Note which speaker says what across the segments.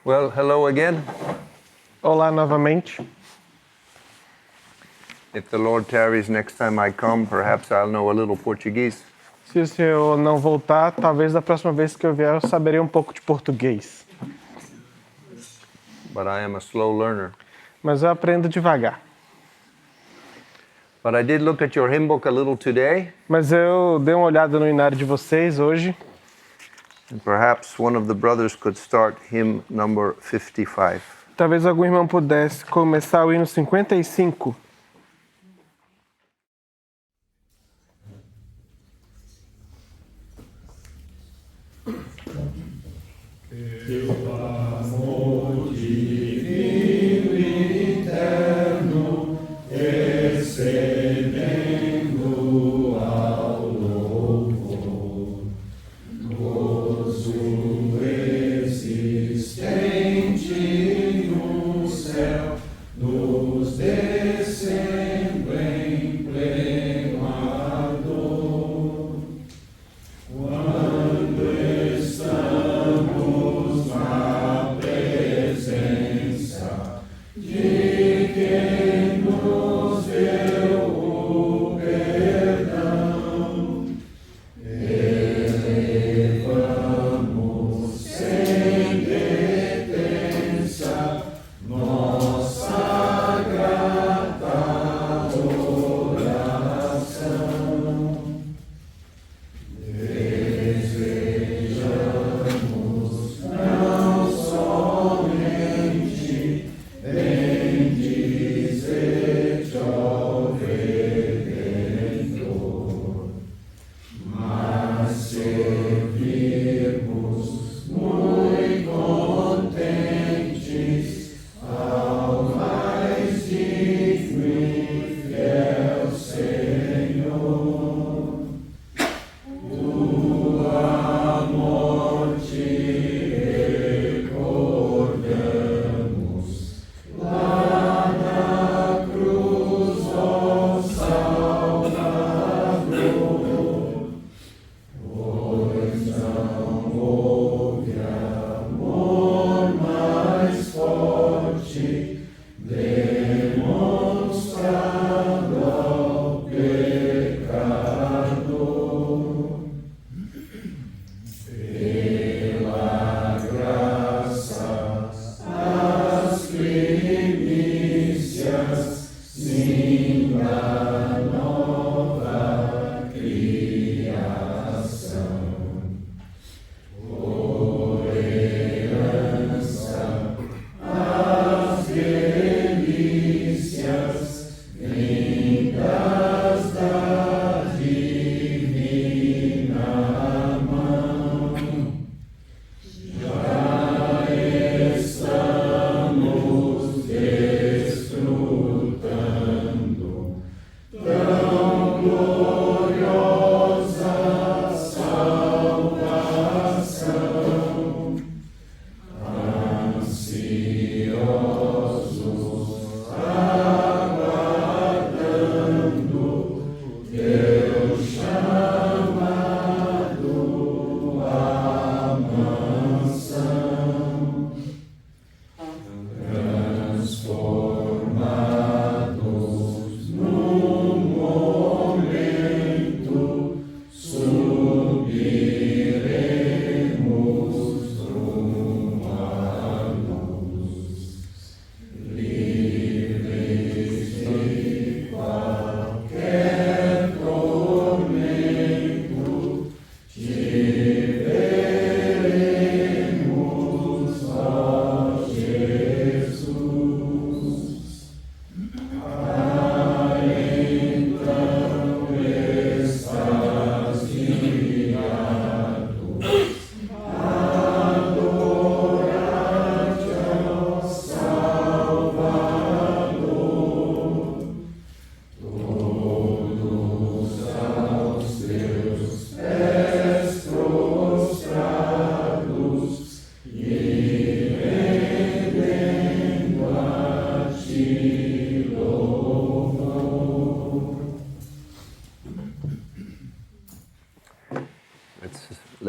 Speaker 1: Well, hello again.
Speaker 2: Olá novamente.
Speaker 1: If the Lord tarries next time I come, perhaps I'll know a little Portuguese.
Speaker 2: Se o senhor não voltar, talvez da próxima vez que eu vier eu saberei um pouco de português.
Speaker 1: But I am a slow learner.
Speaker 2: Mas eu aprendo devagar.
Speaker 1: But I did look at your hymn book a little today.
Speaker 2: Mas eu dei uma olhada no inário de vocês hoje.
Speaker 1: And perhaps one of the brothers could start hymn number 55.
Speaker 2: Talvez algum irmão pudesse começar o hino 55.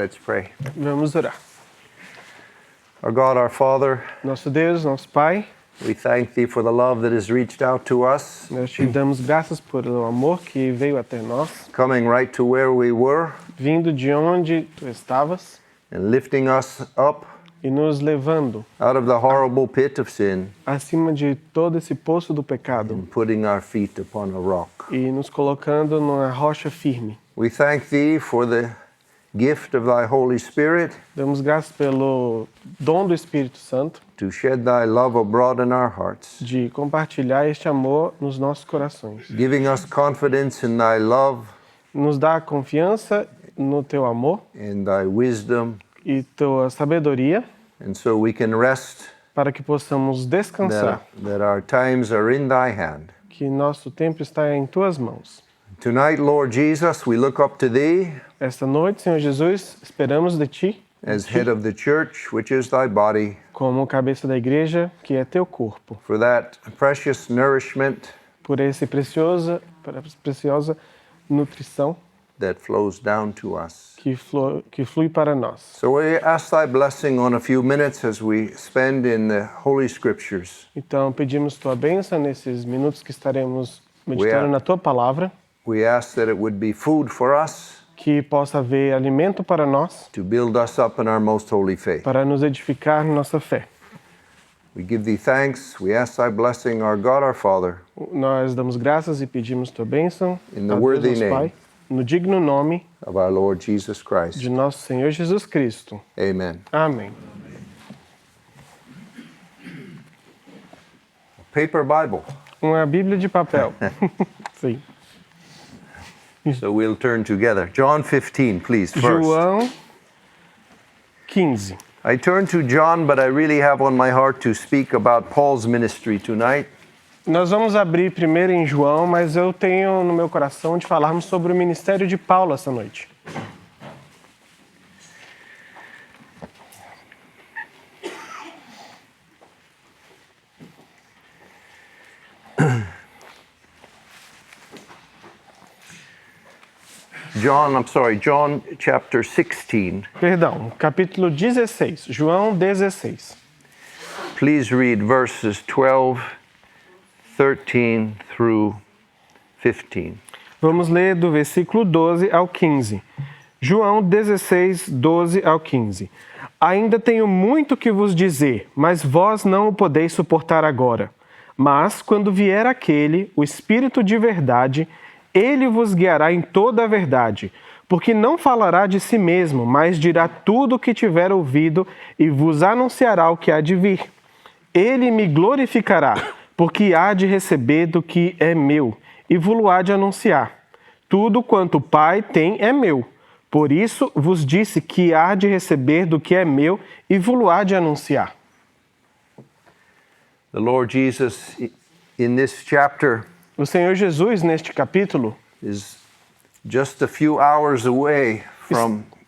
Speaker 1: Let's pray.
Speaker 2: Vamos orar.
Speaker 1: Our God, our Father,
Speaker 2: Nosso Deus, nosso Pai,
Speaker 1: we thank Thee for the love that has reached out to us,
Speaker 2: nós te damos graças por o amor que veio até nós,
Speaker 1: coming right to where we were
Speaker 2: vindo de onde tu estavas
Speaker 1: and lifting us up
Speaker 2: e nos levando
Speaker 1: out of the horrible pit of sin
Speaker 2: acima de todo esse poço do pecado
Speaker 1: and putting our feet upon a rock.
Speaker 2: e nos colocando numa rocha firme.
Speaker 1: We thank Thee for the gift of Thy Holy Spirit
Speaker 2: Damos graças pelo dom do Espírito Santo
Speaker 1: to shed Thy love abroad in our hearts,
Speaker 2: de compartilhar este amor nos nossos corações.
Speaker 1: giving us confidence in Thy love
Speaker 2: Nos dá confiança no teu amor
Speaker 1: and Thy wisdom,
Speaker 2: e tua sabedoria
Speaker 1: and so we can rest
Speaker 2: para que possamos descansar,
Speaker 1: that our times are in Thy hand.
Speaker 2: que nosso tempo está em tuas mãos.
Speaker 1: Tonight, Lord Jesus, we look up to Thee
Speaker 2: Esta noite, Senhor Jesus, esperamos de ti
Speaker 1: as head of the church, which is Thy body,
Speaker 2: como cabeça da igreja, que é teu corpo,
Speaker 1: for that precious nourishment
Speaker 2: por esse preciosa nutrição
Speaker 1: that flows down to us.
Speaker 2: que flui para nós.
Speaker 1: So we ask Thy blessing on a few minutes as we spend in the Holy Scriptures.
Speaker 2: Então, pedimos tua bênção nesses minutos que estaremos meditando na tua palavra,
Speaker 1: We ask that it would be food for us
Speaker 2: que possa haver alimento para nós,
Speaker 1: to build us up in our most holy faith.
Speaker 2: para nos edificar na nossa fé.
Speaker 1: We give Thee thanks. We ask Thy blessing, our God, our Father,
Speaker 2: Nós damos graças e pedimos tua bênção,
Speaker 1: In the
Speaker 2: a Deus,
Speaker 1: worthy
Speaker 2: nosso
Speaker 1: name.
Speaker 2: Pai, no digno nome
Speaker 1: of our Lord Jesus Christ.
Speaker 2: de nosso Senhor Jesus Cristo.
Speaker 1: Amen.
Speaker 2: Amém.
Speaker 1: Paper Bible.
Speaker 2: Uma Bíblia de papel. Sim.
Speaker 1: So we'll turn together. John 15, please, first.
Speaker 2: João 15.
Speaker 1: I turn to John, but I really have on my heart to speak about Paul's ministry tonight.
Speaker 2: Nós vamos abrir primeiro em João, mas eu tenho no meu coração de falarmos sobre o ministério de Paulo essa noite.
Speaker 1: John chapter 16.
Speaker 2: Perdão, capítulo 16, João 16.
Speaker 1: Please read verses 12, 13 through 15.
Speaker 2: Vamos ler do versículo 12 ao 15. João 16, 12 ao 15. Ainda tenho muito que vos dizer, mas vós não o podeis suportar agora. Mas, quando vier aquele, o Espírito de verdade, ele vos guiará em toda a verdade, porque não falará de si mesmo, mas dirá tudo o que tiver ouvido e vos anunciará o que há de vir. Ele me glorificará, porque há de receber do que é meu, e vos há de anunciar. Tudo quanto o Pai tem é meu. Por isso vos disse que há de receber do que é meu, e vos há de anunciar.
Speaker 1: The Lord Jesus, in this chapter,
Speaker 2: O Senhor Jesus, neste capítulo,
Speaker 1: is just a few hours away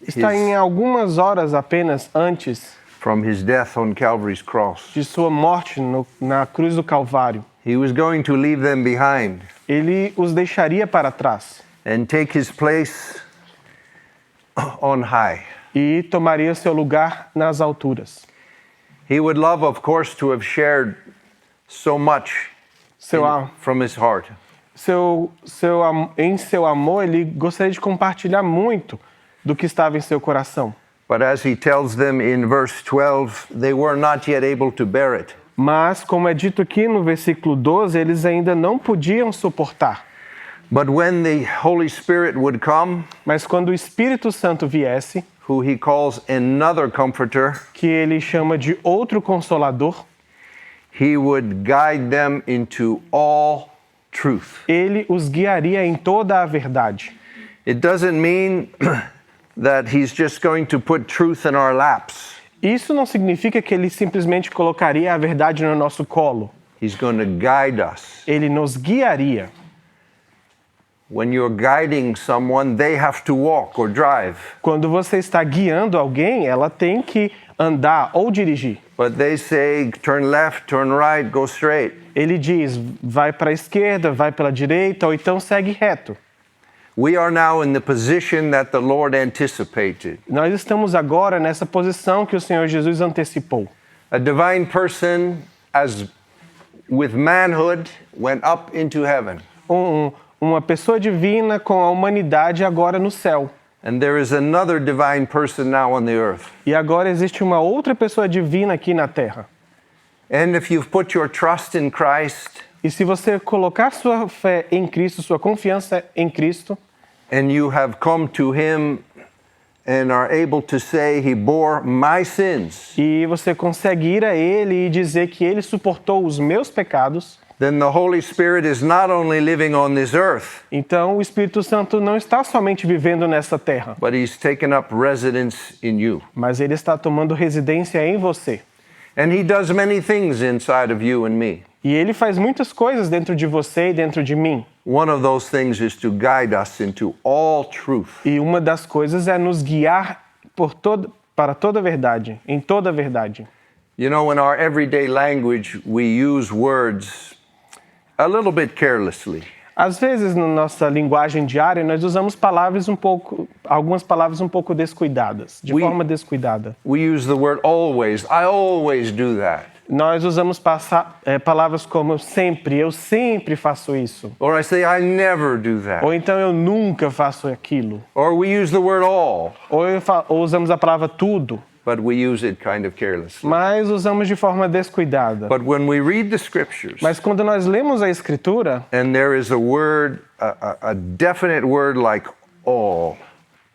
Speaker 2: está em algumas horas apenas antes
Speaker 1: from his death on Calvary's cross.
Speaker 2: de sua morte na cruz do Calvário.
Speaker 1: He was going to leave them behind
Speaker 2: Ele os deixaria para trás
Speaker 1: and take his place on high.
Speaker 2: e tomaria seu lugar nas alturas.
Speaker 1: He would love, of course, to have shared so much from his heart.
Speaker 2: Em seu amor, ele gostaria de compartilhar muito do que estava em seu coração.
Speaker 1: But as he tells them in verse 12, they were not yet able to bear it.
Speaker 2: Mas, como é dito aqui no versículo 12, eles ainda não podiam suportar.
Speaker 1: But when the Holy Spirit would come,
Speaker 2: Mas quando o Espírito Santo viesse,
Speaker 1: who he calls another comforter,
Speaker 2: que ele chama de outro consolador,
Speaker 1: he would guide them into all truth.
Speaker 2: ele os guiaria em toda a verdade.
Speaker 1: It doesn't mean that he's just going to put truth in our laps.
Speaker 2: Isso não significa que ele simplesmente colocaria a verdade no nosso colo.
Speaker 1: He's going to guide us.
Speaker 2: Ele nos guiaria.
Speaker 1: When you're guiding someone, they have to walk or drive.
Speaker 2: Quando você está guiando alguém, ela tem que andar ou dirigir.
Speaker 1: But they say, turn left, turn right, go straight.
Speaker 2: Ele diz, vai para a esquerda, vai pela direita, ou então segue reto.
Speaker 1: We are now in the position that the Lord anticipated.
Speaker 2: Nós estamos agora nessa posição que o Senhor Jesus antecipou.
Speaker 1: A divine person, as with manhood, went up into heaven.
Speaker 2: Uma pessoa divina com a humanidade agora no céu.
Speaker 1: And there is another divine person now on the earth.
Speaker 2: E agora existe uma outra pessoa divina aqui na terra.
Speaker 1: And if you've put your trust in Christ,
Speaker 2: e se você colocar sua fé em Cristo, sua confiança em Cristo,
Speaker 1: and you have come to him and are able to say he bore my sins,
Speaker 2: e você consegue ir a ele e dizer que ele suportou os meus pecados,
Speaker 1: then the Holy Spirit is not only living on this earth,
Speaker 2: então o Espírito Santo não está somente vivendo nessa terra,
Speaker 1: but he's taken up residence in you.
Speaker 2: mas ele está tomando residência em você.
Speaker 1: And he does many things inside of you and me.
Speaker 2: E ele faz muitas coisas dentro de você e dentro de mim.
Speaker 1: One of those things is to guide us into all truth.
Speaker 2: E uma das coisas é nos guiar para toda a verdade, em toda a verdade.
Speaker 1: You know, in our everyday language, we use words a little bit carelessly.
Speaker 2: Às vezes, na nossa linguagem diária, nós usamos algumas palavras um pouco descuidadas, de forma descuidada.
Speaker 1: We use the word always. I always do that.
Speaker 2: Nós usamos palavras como sempre, eu sempre faço isso.
Speaker 1: Or I say I never do that.
Speaker 2: Ou então eu nunca faço aquilo.
Speaker 1: Or we use the word all.
Speaker 2: Ou usamos a palavra tudo.
Speaker 1: But we use it kind of carelessly.
Speaker 2: Mas usamos de forma descuidada.
Speaker 1: But when we read the scriptures,
Speaker 2: mas quando nós lemos a Escritura,
Speaker 1: and there is a word, a definite word like all,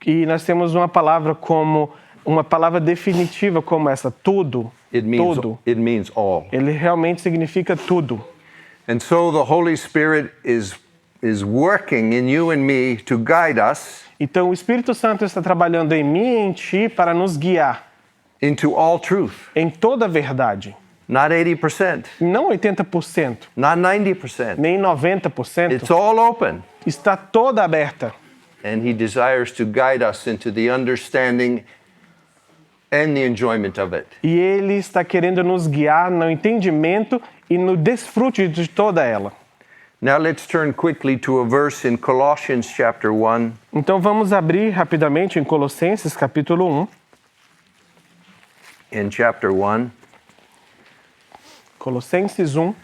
Speaker 2: e nós temos uma palavra definitiva como essa, tudo, tudo.
Speaker 1: It means all.
Speaker 2: Ele realmente significa tudo.
Speaker 1: And so the Holy Spirit is working in you and me to guide us.
Speaker 2: Então o Espírito Santo está trabalhando em mim e em ti para nos guiar
Speaker 1: into all truth.
Speaker 2: Em toda a verdade.
Speaker 1: Not 80%.
Speaker 2: Não 80%.
Speaker 1: Not 90%.
Speaker 2: Nem 90%.
Speaker 1: It's all open.
Speaker 2: Está toda aberta.
Speaker 1: And he desires to guide us into the understanding and the enjoyment of it.
Speaker 2: E ele está querendo nos guiar no entendimento e no desfrute de toda ela.
Speaker 1: Now let's turn quickly to a verse in Colossians chapter 1.
Speaker 2: Então vamos abrir rapidamente em Colossenses capítulo 1.
Speaker 1: In chapter 1.
Speaker 2: Colossenses 1.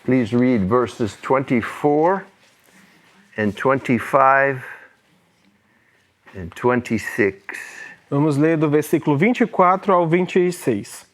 Speaker 1: Please read verses 24 and 25 and 26.
Speaker 2: Vamos ler do versículo 24 ao 26.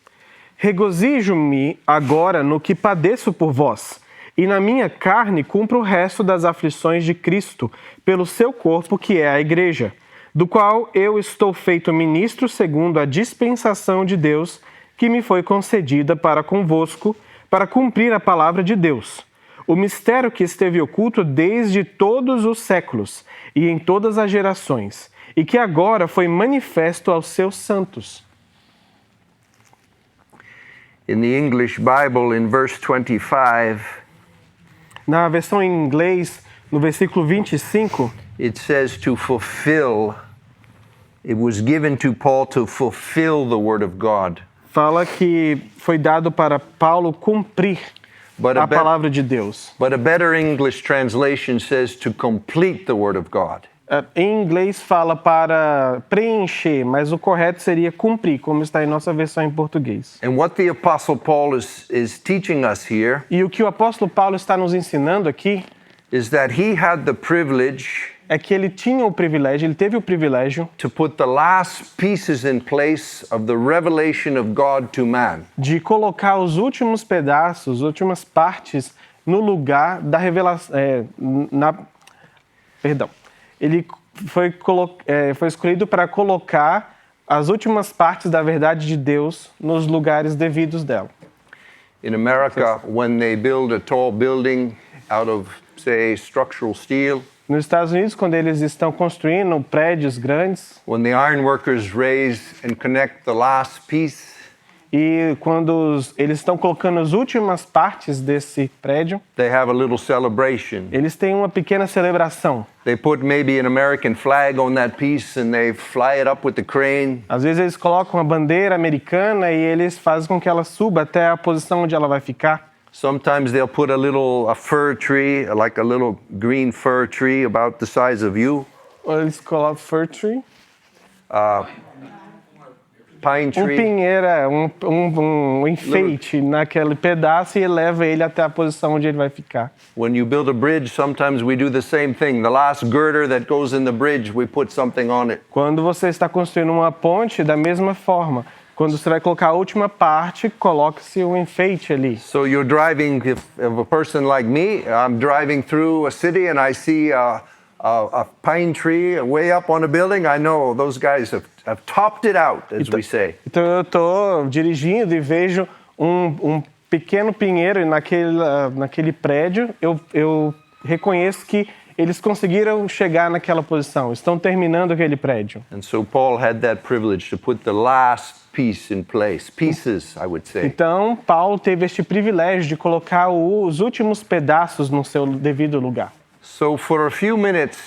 Speaker 2: Regozijo-me agora no que padeço por vós, e na minha carne cumpro o resto das aflições de Cristo, pelo seu corpo que é a igreja, do qual eu estou feito ministro segundo a dispensação de Deus que me foi concedida para convosco, para cumprir a palavra de Deus, o mistério que esteve oculto desde todos os séculos e em todas as gerações, e que agora foi manifesto aos seus santos.
Speaker 1: In the English Bible, in verse 25,
Speaker 2: na versão em inglês, no versículo 25,
Speaker 1: it says to fulfill. It was given to Paul to fulfill the word of God.
Speaker 2: Fala que foi dado para Paulo cumprir a palavra de Deus.
Speaker 1: But a better English translation says to complete the word of God.
Speaker 2: Em inglês fala para preencher, mas o correto seria cumprir, como está em nossa versão em português.
Speaker 1: And what the Apostle Paul is teaching us here,
Speaker 2: e o que o apóstolo Paulo está nos ensinando aqui,
Speaker 1: is that he had the privilege,
Speaker 2: é que ele teve o privilégio
Speaker 1: to put the last pieces in place of the revelation of God to man.
Speaker 2: De colocar os últimos pedaços, as últimas partes no lugar da revelação, Ele foi escolhido para colocar as últimas partes da verdade de Deus nos lugares devidos dela.
Speaker 1: In America, when they build a tall building out of, say, structural steel,
Speaker 2: nos Estados Unidos, quando eles estão construindo prédios grandes,
Speaker 1: when the iron workers raise and connect the last piece,
Speaker 2: E quando eles estão colocando as últimas partes desse prédio,
Speaker 1: they have a little celebration.
Speaker 2: eles têm uma pequena celebração.
Speaker 1: They put maybe an American flag on that piece and they fly it up with the crane.
Speaker 2: Às vezes eles colocam a bandeira americana e eles fazem com que ela suba até a posição onde ela vai ficar.
Speaker 1: Sometimes they'll put a fir tree, like a little green fir tree about the size of you.
Speaker 2: Ou eles colocam fir tree.
Speaker 1: Pine tree.
Speaker 2: Pinheira, um enfeite naquele pedaço e eleva ele até a posição onde ele vai ficar.
Speaker 1: When you build a bridge, sometimes we do the same thing. The last girder that goes in the bridge, we put something on it.
Speaker 2: Quando você está construindo uma ponte, da mesma forma, quando você vai colocar a última parte, coloque-se um enfeite ali.
Speaker 1: So you're driving, if a person like me, I'm driving through a city and I see a pine tree way up on a building, I know those guys have topped it out, as we say.
Speaker 2: Então eu estou dirigindo e vejo um pequeno pinheiro naquele prédio, eu reconheço que eles conseguiram chegar naquela posição, estão terminando aquele prédio.
Speaker 1: And so Paul had that privilege to put the last piece in place, pieces, I would say.
Speaker 2: Então Paulo teve este privilégio de colocar os últimos pedaços no seu devido lugar.
Speaker 1: So for a few minutes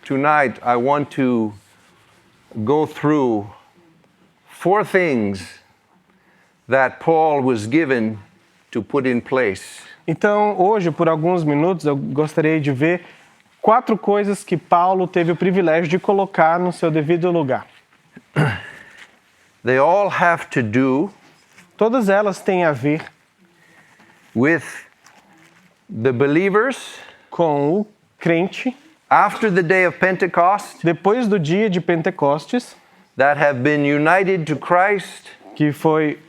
Speaker 1: tonight, I want to go through 4 things that Paul was given to put in place.
Speaker 2: Então, hoje, por alguns minutos, eu gostaria de ver 4 coisas que Paulo teve o privilégio de colocar no seu devido lugar.
Speaker 1: They all have to do
Speaker 2: Todas elas têm a ver
Speaker 1: with the believers
Speaker 2: com o crente,
Speaker 1: after the day of Pentecost
Speaker 2: depois do dia de Pentecostes,
Speaker 1: that have been united to Christ
Speaker 2: que foi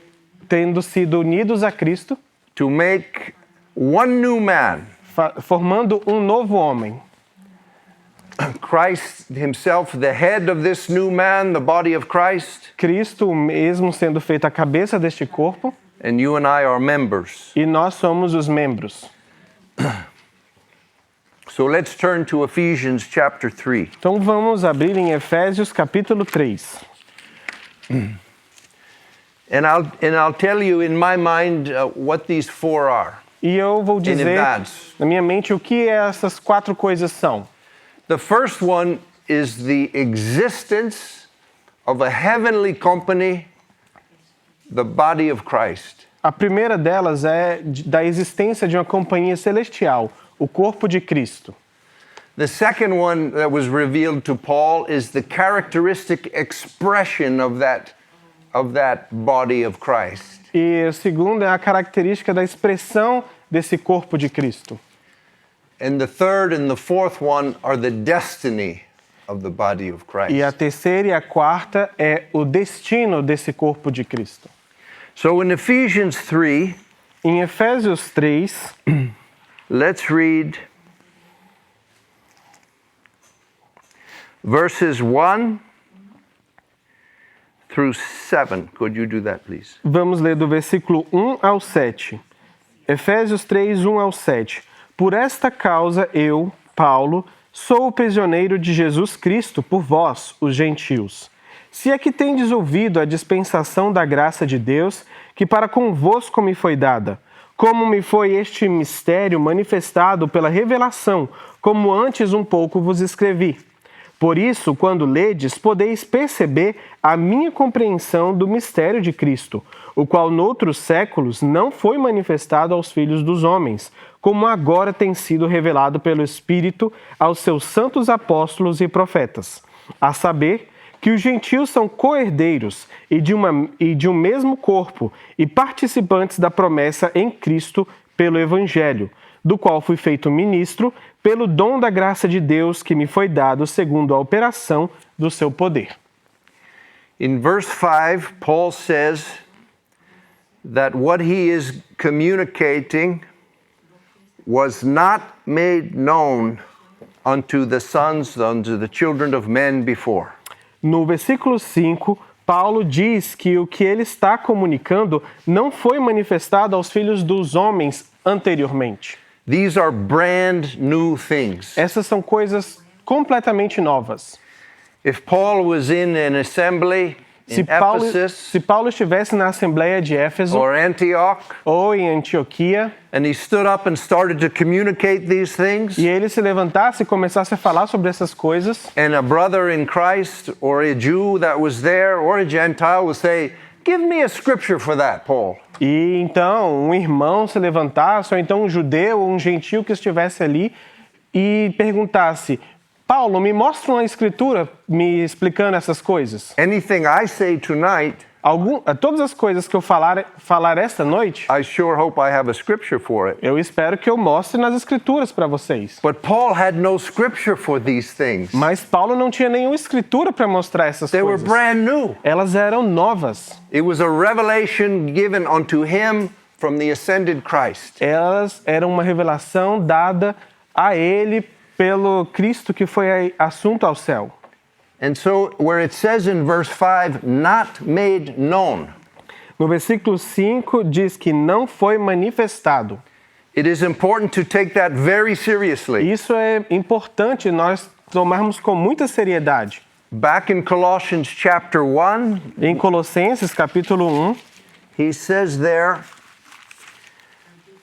Speaker 2: tendo sido unidos a Cristo,
Speaker 1: to make one new man.
Speaker 2: formando um novo homem.
Speaker 1: Christ himself, the head of this new man, the body of Christ,
Speaker 2: Cristo mesmo sendo feito a cabeça deste corpo,
Speaker 1: and you and I are members.
Speaker 2: e nós somos os membros.
Speaker 1: So let's turn to Ephesians chapter 3.
Speaker 2: Então vamos abrir em Efésios capítulo 3.
Speaker 1: And I'll tell you in my mind what these 4 are.
Speaker 2: E eu vou dizer
Speaker 1: advance.
Speaker 2: na minha mente o que essas 4 coisas são.
Speaker 1: The first one is the existence of a heavenly company, the body of Christ.
Speaker 2: A primeira delas é da existência de uma companhia celestial, o corpo de Cristo.
Speaker 1: The second one that was revealed to Paul is the characteristic expression of that body of Christ.
Speaker 2: E o segundo é a característica da expressão desse corpo de Cristo.
Speaker 1: And the third and the fourth one are the destiny of the body of Christ.
Speaker 2: E a terceira e a quarta é o destino desse corpo de Cristo.
Speaker 1: So in Ephesians 3,
Speaker 2: Em Efésios 3,
Speaker 1: let's read verses 1 through 7. Could you do that, please?
Speaker 2: vamos ler do versículo 1 ao 7. Efésios 3, 1 ao 7. Por esta causa eu, Paulo, sou o prisioneiro de Jesus Cristo por vós, os gentios. Se é que tendes ouvido a dispensação da graça de Deus, que para convosco me foi dada, como me foi este mistério manifestado pela revelação, como antes um pouco vos escrevi. Por isso, quando ledes, podeis perceber a minha compreensão do mistério de Cristo, o qual noutros séculos não foi manifestado aos filhos dos homens, como agora tem sido revelado pelo Espírito aos seus santos apóstolos e profetas, a saber que os gentios são co-herdeiros e de um mesmo corpo e participantes da promessa em Cristo pelo Evangelho, do qual fui feito ministro pelo dom da graça de Deus que me foi dado segundo a operação do seu poder.
Speaker 1: In verse 5, Paul says that what he is communicating was not made known unto the sons, unto the children of men before.
Speaker 2: No versículo 5, Paulo diz que o que ele está comunicando não foi manifestado aos filhos dos homens anteriormente.
Speaker 1: These are brand new things.
Speaker 2: Essas são coisas completamente novas.
Speaker 1: If Paul was in an assembly in Ephesus
Speaker 2: Se Paulo estivesse na Assembleia de Éfeso
Speaker 1: or Antioch,
Speaker 2: ou em Antioquia,
Speaker 1: and he stood up and started to communicate these things,
Speaker 2: e ele se levantasse e começasse a falar sobre essas coisas,
Speaker 1: and a brother in Christ or a Jew that was there or a Gentile would say, give me a scripture for that, Paul.
Speaker 2: e então um irmão se levantasse, ou então um judeu ou um gentil que estivesse ali e perguntasse: Paulo, me mostra uma escritura me explicando essas coisas.
Speaker 1: Anything I say tonight,
Speaker 2: Todas as coisas que eu falar esta noite,
Speaker 1: I sure hope I have a scripture for it.
Speaker 2: eu espero que eu mostre nas escrituras para vocês.
Speaker 1: But Paul had no scripture for these things.
Speaker 2: Mas Paulo não tinha nenhuma escritura para mostrar essas
Speaker 1: They were
Speaker 2: coisas.
Speaker 1: brand new.
Speaker 2: Elas eram novas.
Speaker 1: It was a revelation given unto him from the ascended Christ.
Speaker 2: Elas eram uma revelação dada a ele pelo Cristo que foi assunto ao céu.
Speaker 1: And so where it says in verse 5, not made known,
Speaker 2: No versículo 5 diz que não foi manifestado.
Speaker 1: it is important to take that very seriously.
Speaker 2: Isso é importante nós tomarmos com muita seriedade.
Speaker 1: Back in Colossians chapter 1,
Speaker 2: Em Colossenses capítulo 1,
Speaker 1: he says there,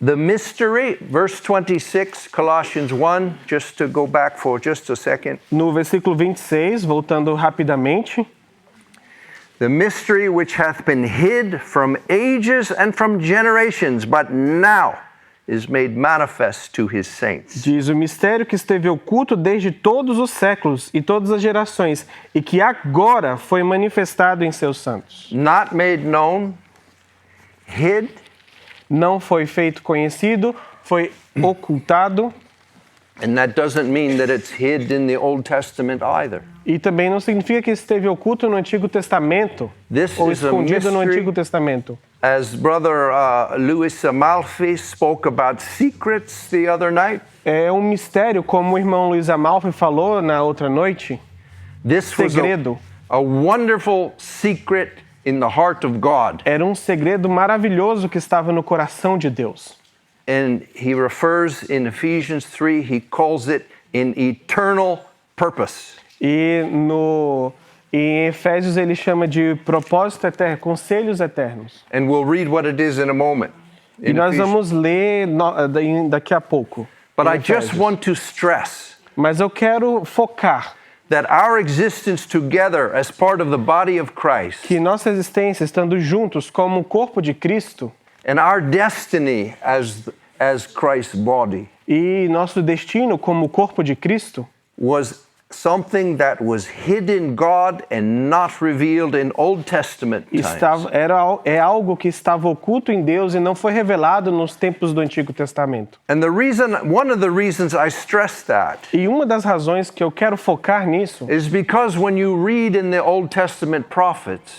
Speaker 1: the mystery, verse 26, Colossians 1, just to go back for just a second.
Speaker 2: no versículo 26, voltando rapidamente,
Speaker 1: The mystery which hath been hid from ages and from generations, but now is made manifest to his saints.
Speaker 2: diz: o mistério que esteve oculto desde todos os séculos e todas as gerações, e que agora foi manifestado em seus santos.
Speaker 1: Not made known, hid,
Speaker 2: Não foi feito conhecido, foi ocultado,
Speaker 1: and that doesn't mean that it's hid in the Old Testament either.
Speaker 2: e também não significa que esteve oculto no Antigo Testamento
Speaker 1: This
Speaker 2: ou
Speaker 1: is a
Speaker 2: escondido no
Speaker 1: mystery.
Speaker 2: Antigo Testamento.
Speaker 1: As Brother Louis Amalfi spoke about secrets the other night,
Speaker 2: É um mistério, como o irmão Luiz Amalfi falou na outra noite.
Speaker 1: this was
Speaker 2: Segredo.
Speaker 1: a wonderful secret in the heart of God.
Speaker 2: Era um segredo maravilhoso que estava no coração de Deus.
Speaker 1: And he refers in Ephesians 3, he calls it an eternal purpose.
Speaker 2: E em Efésios ele chama de propósito eterno, conselhos eternos.
Speaker 1: And we'll read what it is in a moment.
Speaker 2: E
Speaker 1: in
Speaker 2: nós
Speaker 1: Ephesians.
Speaker 2: vamos ler daqui a pouco.
Speaker 1: But
Speaker 2: em
Speaker 1: I just
Speaker 2: Efésios.
Speaker 1: want to stress
Speaker 2: Mas eu quero focar
Speaker 1: that our existence together as part of the body of Christ
Speaker 2: que nossa existência, estando juntos como o corpo de Cristo
Speaker 1: and our destiny as Christ's body
Speaker 2: e nosso destino como o corpo de Cristo
Speaker 1: was something that was hid in God and not revealed in Old Testament times.
Speaker 2: é algo que estava oculto em Deus e não foi revelado nos tempos do Antigo Testamento.
Speaker 1: And one of the reasons I stress that
Speaker 2: E uma das razões que eu quero focar nisso
Speaker 1: is because when you read in the Old Testament prophets,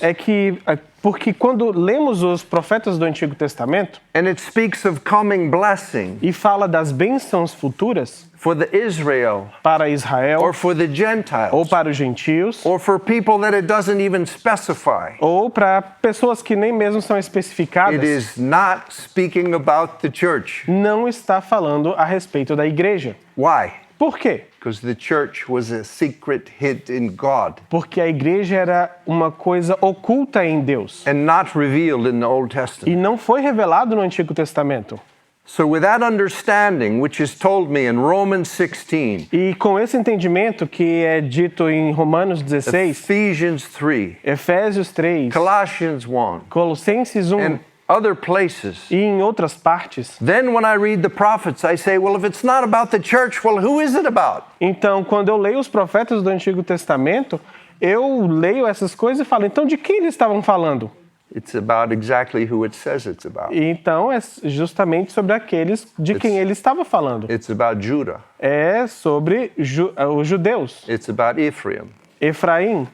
Speaker 2: porque quando lemos os profetas do Antigo Testamento
Speaker 1: and it speaks of coming blessing
Speaker 2: e fala das bênçãos futuras
Speaker 1: for the Israel
Speaker 2: para Israel
Speaker 1: or for the
Speaker 2: ou
Speaker 1: Gentiles
Speaker 2: para os gentios
Speaker 1: or for people that it doesn't even specify,
Speaker 2: ou para pessoas que nem mesmo são
Speaker 1: it
Speaker 2: especificadas,
Speaker 1: is not speaking about the church.
Speaker 2: não está falando a respeito da igreja.
Speaker 1: Why?
Speaker 2: Por quê?
Speaker 1: Because the church was a secret hid in God
Speaker 2: Porque a igreja era uma coisa oculta em Deus
Speaker 1: and not revealed in the Old
Speaker 2: e
Speaker 1: Testament.
Speaker 2: não foi revelado no Antigo Testamento.
Speaker 1: So with that understanding, which is told me in Romans 16,
Speaker 2: E com esse entendimento que é dito em Romanos 16,
Speaker 1: Ephesians 3,
Speaker 2: Efésios 3,
Speaker 1: Colossians 1,
Speaker 2: Colossenses 1
Speaker 1: and other places,
Speaker 2: e em outras partes.
Speaker 1: then when I read the prophets, I say, well, if it's not about the church, well, who is it about?
Speaker 2: Então, quando eu leio os profetas do Antigo Testamento, eu leio essas coisas e falo, então de quem eles estavam falando?
Speaker 1: It's about exactly who it says it's about.
Speaker 2: E então é justamente sobre aqueles de quem ele estava falando.
Speaker 1: It's about Judah.
Speaker 2: É sobre os judeus,
Speaker 1: It's about Ephraim.
Speaker 2: Efraim,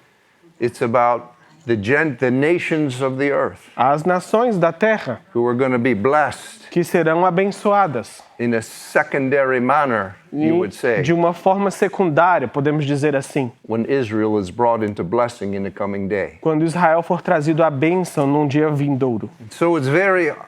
Speaker 1: It's about the nations of the earth
Speaker 2: as nações da terra,
Speaker 1: who are going to be blessed.
Speaker 2: que serão abençoadas.
Speaker 1: in a secondary manner, you would say,
Speaker 2: de uma forma secundária, podemos dizer assim,
Speaker 1: when Israel is brought into blessing in the coming day.
Speaker 2: quando Israel for trazido à bênção num dia vindouro.
Speaker 1: So it's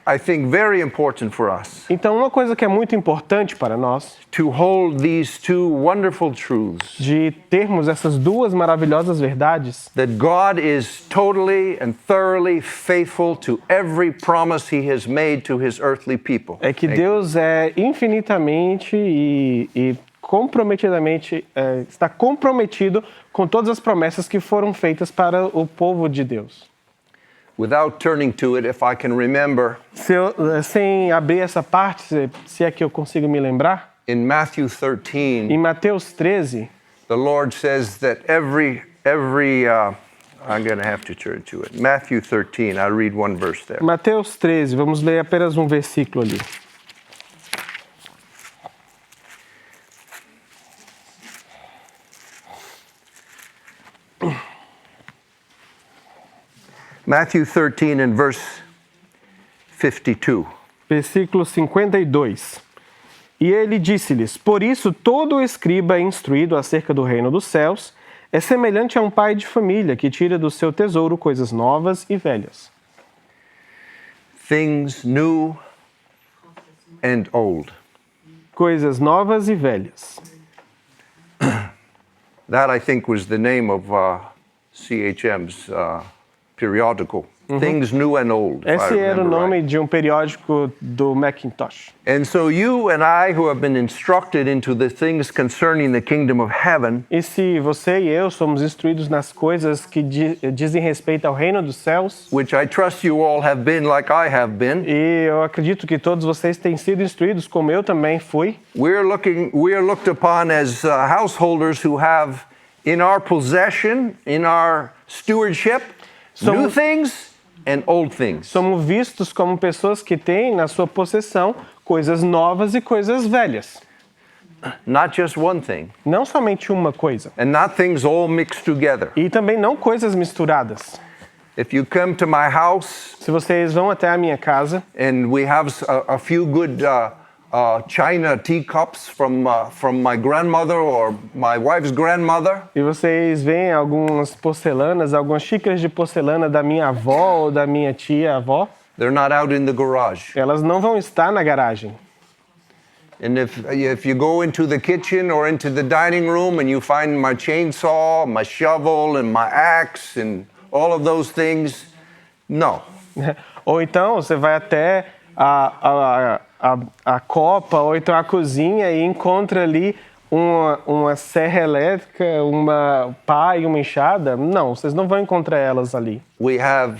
Speaker 1: I think, very important for us
Speaker 2: Então, uma coisa que é muito importante para nós,
Speaker 1: to hold these two wonderful truths,
Speaker 2: de termos essas duas maravilhosas verdades,
Speaker 1: that God is totally and thoroughly faithful to every promise he has made to his earthly people.
Speaker 2: é que Deus é infinitamente e comprometidamente, está comprometido com todas as promessas que foram feitas para o povo de Deus.
Speaker 1: Without turning to it, if I can remember,
Speaker 2: Sem abrir essa parte, se é que eu consigo me lembrar,
Speaker 1: in Matthew 13,
Speaker 2: em Mateus 13,
Speaker 1: the Lord says that I'm going to have to turn to it. Matthew 13, I'll read one verse there.
Speaker 2: Mateus 13, vamos ler apenas um versículo ali.
Speaker 1: Matthew 13 and verse 52.
Speaker 2: Versículo 52. E ele disse-lhes: Por isso todo escriba instruído acerca do reino dos céus é semelhante a um pai de família que tira do seu tesouro coisas novas e velhas.
Speaker 1: Things new and old.
Speaker 2: Coisas novas e velhas.
Speaker 1: That, I think, was the name of CHM's periodical. Things new and old. if I
Speaker 2: Esse era o
Speaker 1: remember
Speaker 2: nome
Speaker 1: right.
Speaker 2: de um periódico do Macintosh.
Speaker 1: And so you and I, who have been instructed into the things concerning the kingdom of heaven,
Speaker 2: E se você e eu somos instruídos nas coisas que dizem respeito ao reino dos céus,
Speaker 1: which I trust you all have been like I have been,
Speaker 2: e eu acredito que todos vocês têm sido instruídos como eu também fui,
Speaker 1: we are looked upon as householders who have in our possession, in our stewardship, new things and old things.
Speaker 2: somos vistos como pessoas que têm na sua possessão coisas novas e coisas velhas.
Speaker 1: Not just one thing,
Speaker 2: Não somente uma coisa.
Speaker 1: and not things all mixed together.
Speaker 2: E também não coisas misturadas.
Speaker 1: If you come to my house
Speaker 2: Se vocês vão até a minha casa
Speaker 1: and we have a few good china teacups from my grandmother or my wife's grandmother,
Speaker 2: e vocês veem algumas porcelanas, algumas xícaras de porcelana da minha avó ou da minha tia-avó,
Speaker 1: they're not out in the garage.
Speaker 2: elas não vão estar na garagem.
Speaker 1: And if you go into the kitchen or into the dining room and you find my chainsaw, my shovel, and my axe, and all of those things, no.
Speaker 2: Ou então você vai até a copa, ou então a cozinha e encontra ali uma serra elétrica, uma pá e uma enxada. Não, vocês não vão encontrar elas ali.
Speaker 1: We have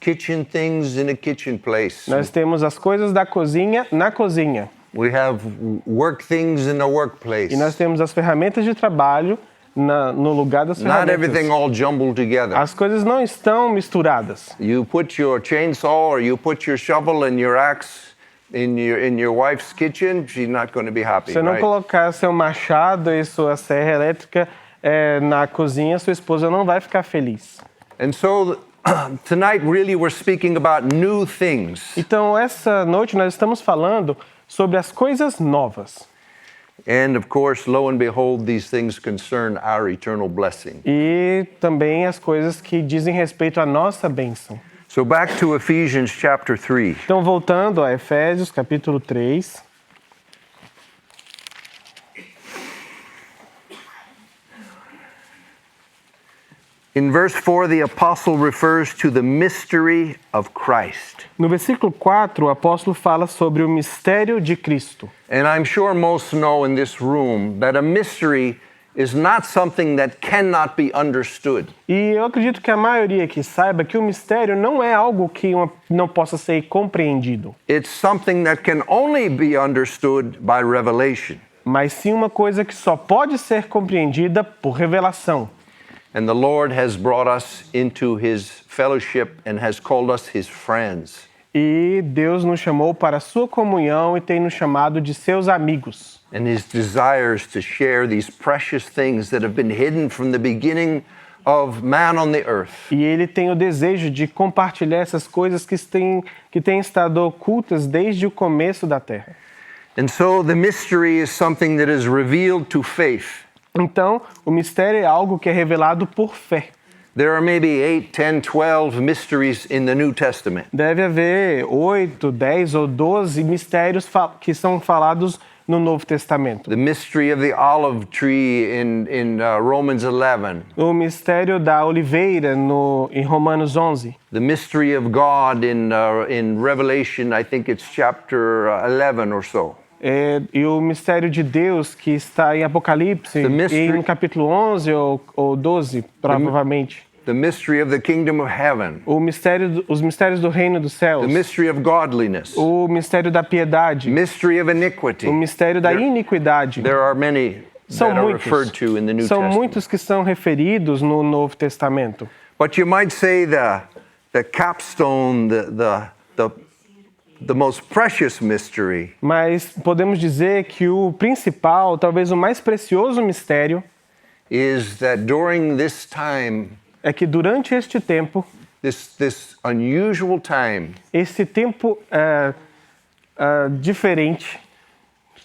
Speaker 1: kitchen things in a kitchen place.
Speaker 2: Nós temos as coisas da cozinha na cozinha.
Speaker 1: We have work things in the workplace.
Speaker 2: E nós temos as ferramentas de trabalho no lugar das
Speaker 1: Not everything
Speaker 2: ferramentas.
Speaker 1: all jumbled together.
Speaker 2: As coisas não estão misturadas.
Speaker 1: You put your chainsaw or you put your shovel and your axe in your wife's kitchen, she's not going to be happy,
Speaker 2: Se não
Speaker 1: right?
Speaker 2: colocar seu machado e sua serra elétrica na cozinha, sua esposa não vai ficar feliz.
Speaker 1: And so tonight really we're speaking about new things.
Speaker 2: Então, essa noite nós estamos falando sobre as coisas novas.
Speaker 1: And of course, lo and behold, these things concern our eternal blessing.
Speaker 2: E também as coisas que dizem respeito à nossa bênção.
Speaker 1: So back to Ephesians chapter 3.
Speaker 2: Então, voltando a Efésios, capítulo 3.
Speaker 1: In verse 4, the apostle refers to the mystery of Christ.
Speaker 2: No versículo 4, o apóstolo fala sobre o mistério de Cristo.
Speaker 1: And I'm sure most know in this room that a mystery is not something that cannot be understood.
Speaker 2: E eu acredito que a maioria que saiba que o mistério não é algo que não possa ser compreendido,
Speaker 1: It's something that can only be understood by revelation.
Speaker 2: mas sim uma coisa que só pode ser compreendida por revelação.
Speaker 1: And the Lord has brought us into his fellowship and has called us his friends.
Speaker 2: E Deus nos chamou para a sua comunhão e tem nos chamado de seus amigos.
Speaker 1: And his desires to share these precious things that have been hidden from the beginning of man on the earth.
Speaker 2: E Ele tem o desejo de compartilhar essas coisas que têm estado ocultas desde o começo da Terra.
Speaker 1: And so the mystery is something that is revealed to faith.
Speaker 2: Então, o mistério é algo que é revelado por fé.
Speaker 1: There are maybe 8, 10, 12 mysteries in the New Testament.
Speaker 2: Deve haver 8, 10 ou 12 mistérios que são falados no Novo Testamento.
Speaker 1: The mystery of the olive tree in Romans 11.
Speaker 2: O mistério da oliveira em Romanos 11.
Speaker 1: The mystery of God in Revelation, I think it's chapter 11 or so.
Speaker 2: E o mistério de Deus que está em Apocalipse, em capítulo 11 ou 12, provavelmente.
Speaker 1: The mystery of the kingdom of heaven.
Speaker 2: Os mistérios do reino dos céus.
Speaker 1: The mystery of godliness.
Speaker 2: O mistério da piedade.
Speaker 1: Mystery of iniquity.
Speaker 2: O mistério da iniquidade.
Speaker 1: There are many that are referred to in the New
Speaker 2: São
Speaker 1: Testament.
Speaker 2: muitos que são referidos no Novo Testamento.
Speaker 1: But you might say the capstone, the most precious mystery
Speaker 2: Mas podemos dizer que o principal, talvez o mais precioso mistério,
Speaker 1: is that during this time,
Speaker 2: é que durante este tempo,
Speaker 1: this unusual time
Speaker 2: esse tempo diferente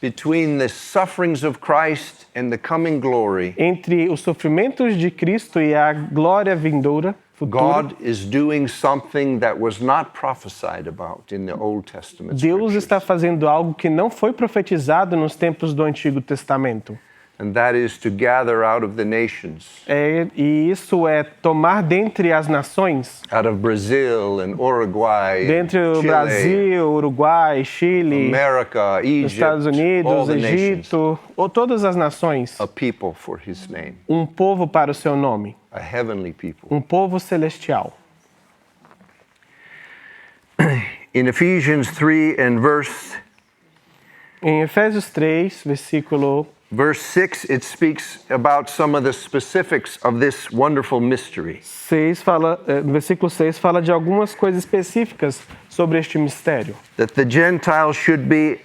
Speaker 1: between the sufferings of Christ and the coming glory,
Speaker 2: entre os sofrimentos de Cristo e a glória vindoura, futura,
Speaker 1: God is doing something that was not prophesied about in the Old Testament
Speaker 2: Deus
Speaker 1: scriptures.
Speaker 2: está fazendo algo que não foi profetizado nos tempos do Antigo Testamento.
Speaker 1: And that is to gather out of the nations,
Speaker 2: E isso é tomar dentre as nações,
Speaker 1: out of Brazil and Uruguay,
Speaker 2: dentre o
Speaker 1: Chile,
Speaker 2: Brasil, Uruguai, Chile,
Speaker 1: America, Egypt,
Speaker 2: Estados
Speaker 1: all
Speaker 2: Unidos,
Speaker 1: the nations,
Speaker 2: Egito, ou todas as nações,
Speaker 1: a people for His name,
Speaker 2: um povo para o seu nome,
Speaker 1: a heavenly people.
Speaker 2: um povo celestial.
Speaker 1: In Ephesians 3 and
Speaker 2: Em Efésios 3,
Speaker 1: verse 6, it speaks about some of the specifics of this wonderful mystery.
Speaker 2: no versículo 6 fala de algumas coisas específicas sobre este mistério.
Speaker 1: That the Gentiles should be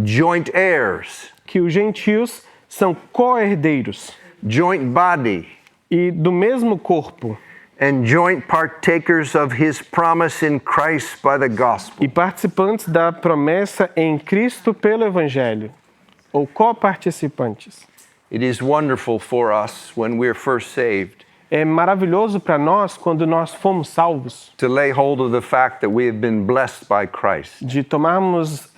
Speaker 1: joint heirs,
Speaker 2: Que os gentios são co-herdeiros
Speaker 1: joint body,
Speaker 2: e do mesmo corpo
Speaker 1: and joint partakers of His promise in Christ by the gospel.
Speaker 2: e participantes da promessa em Cristo pelo Evangelho, ou coparticipantes.
Speaker 1: It is wonderful for us when we're first saved
Speaker 2: É maravilhoso para nós, quando nós fomos salvos,
Speaker 1: to lay hold of the fact that we have been blessed by Christ.
Speaker 2: de tomarmos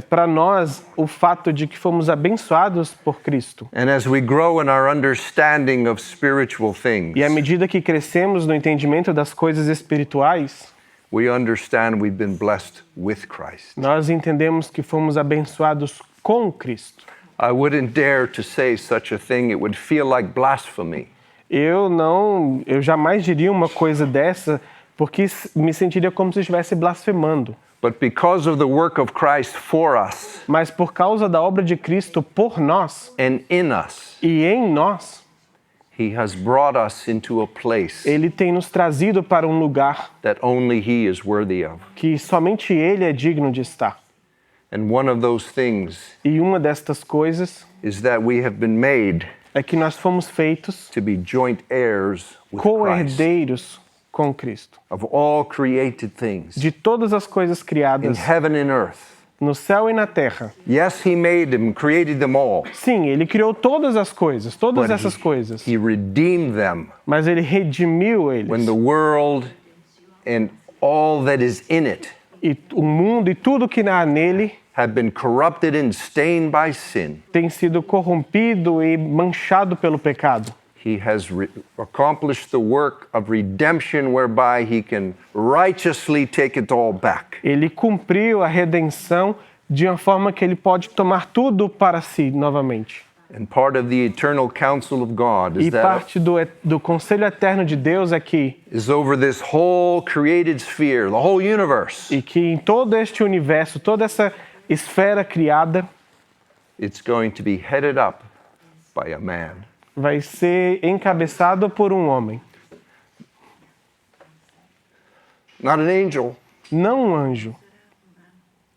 Speaker 2: para nós o fato de que fomos abençoados por Cristo.
Speaker 1: And as we grow in our understanding of spiritual things,
Speaker 2: E à medida que crescemos no entendimento das coisas espirituais,
Speaker 1: we understand we've been blessed with Christ.
Speaker 2: nós entendemos que fomos abençoados com Cristo.
Speaker 1: I wouldn't dare to say such a thing. It would feel like blasphemy.
Speaker 2: Eu jamais diria uma coisa dessa, porque me sentiria como se estivesse blasfemando.
Speaker 1: But because of the work of Christ for us
Speaker 2: Mas por causa da obra de Cristo por nós
Speaker 1: and in us,
Speaker 2: e em nós,
Speaker 1: He has brought us into a place
Speaker 2: Ele tem nos trazido para um lugar
Speaker 1: that only He is worthy of.
Speaker 2: que somente Ele é digno de estar.
Speaker 1: And one of those things
Speaker 2: E uma destas coisas
Speaker 1: is that we have been made
Speaker 2: é que nós fomos feitos
Speaker 1: to be joint heirs with Christ
Speaker 2: co-herdeiros com Cristo.
Speaker 1: of all created things
Speaker 2: De todas as coisas
Speaker 1: in
Speaker 2: criadas
Speaker 1: heaven and earth.
Speaker 2: no céu e na terra.
Speaker 1: Yes, He made them, created them all,
Speaker 2: Sim, Ele criou todas as coisas, todas
Speaker 1: but
Speaker 2: essas coisas.
Speaker 1: He redeemed them
Speaker 2: Mas Ele redimiu eles.
Speaker 1: when the world and all that is in it
Speaker 2: E o mundo e tudo que há nele
Speaker 1: have been corrupted and stained by sin.
Speaker 2: tem sido corrompido e manchado pelo pecado.
Speaker 1: He has accomplished the work of redemption whereby He can righteously take it all back.
Speaker 2: Ele cumpriu a redenção de uma forma que Ele pode tomar tudo para si novamente.
Speaker 1: And part of the eternal counsel of God
Speaker 2: E
Speaker 1: is that
Speaker 2: parte do conselho eterno de Deus é que,
Speaker 1: is over this whole created sphere, the whole universe.
Speaker 2: e que em todo este universo, toda essa esfera criada,
Speaker 1: It's going to be headed up by a man.
Speaker 2: vai ser encabeçado por um homem.
Speaker 1: Not an angel,
Speaker 2: Não um anjo,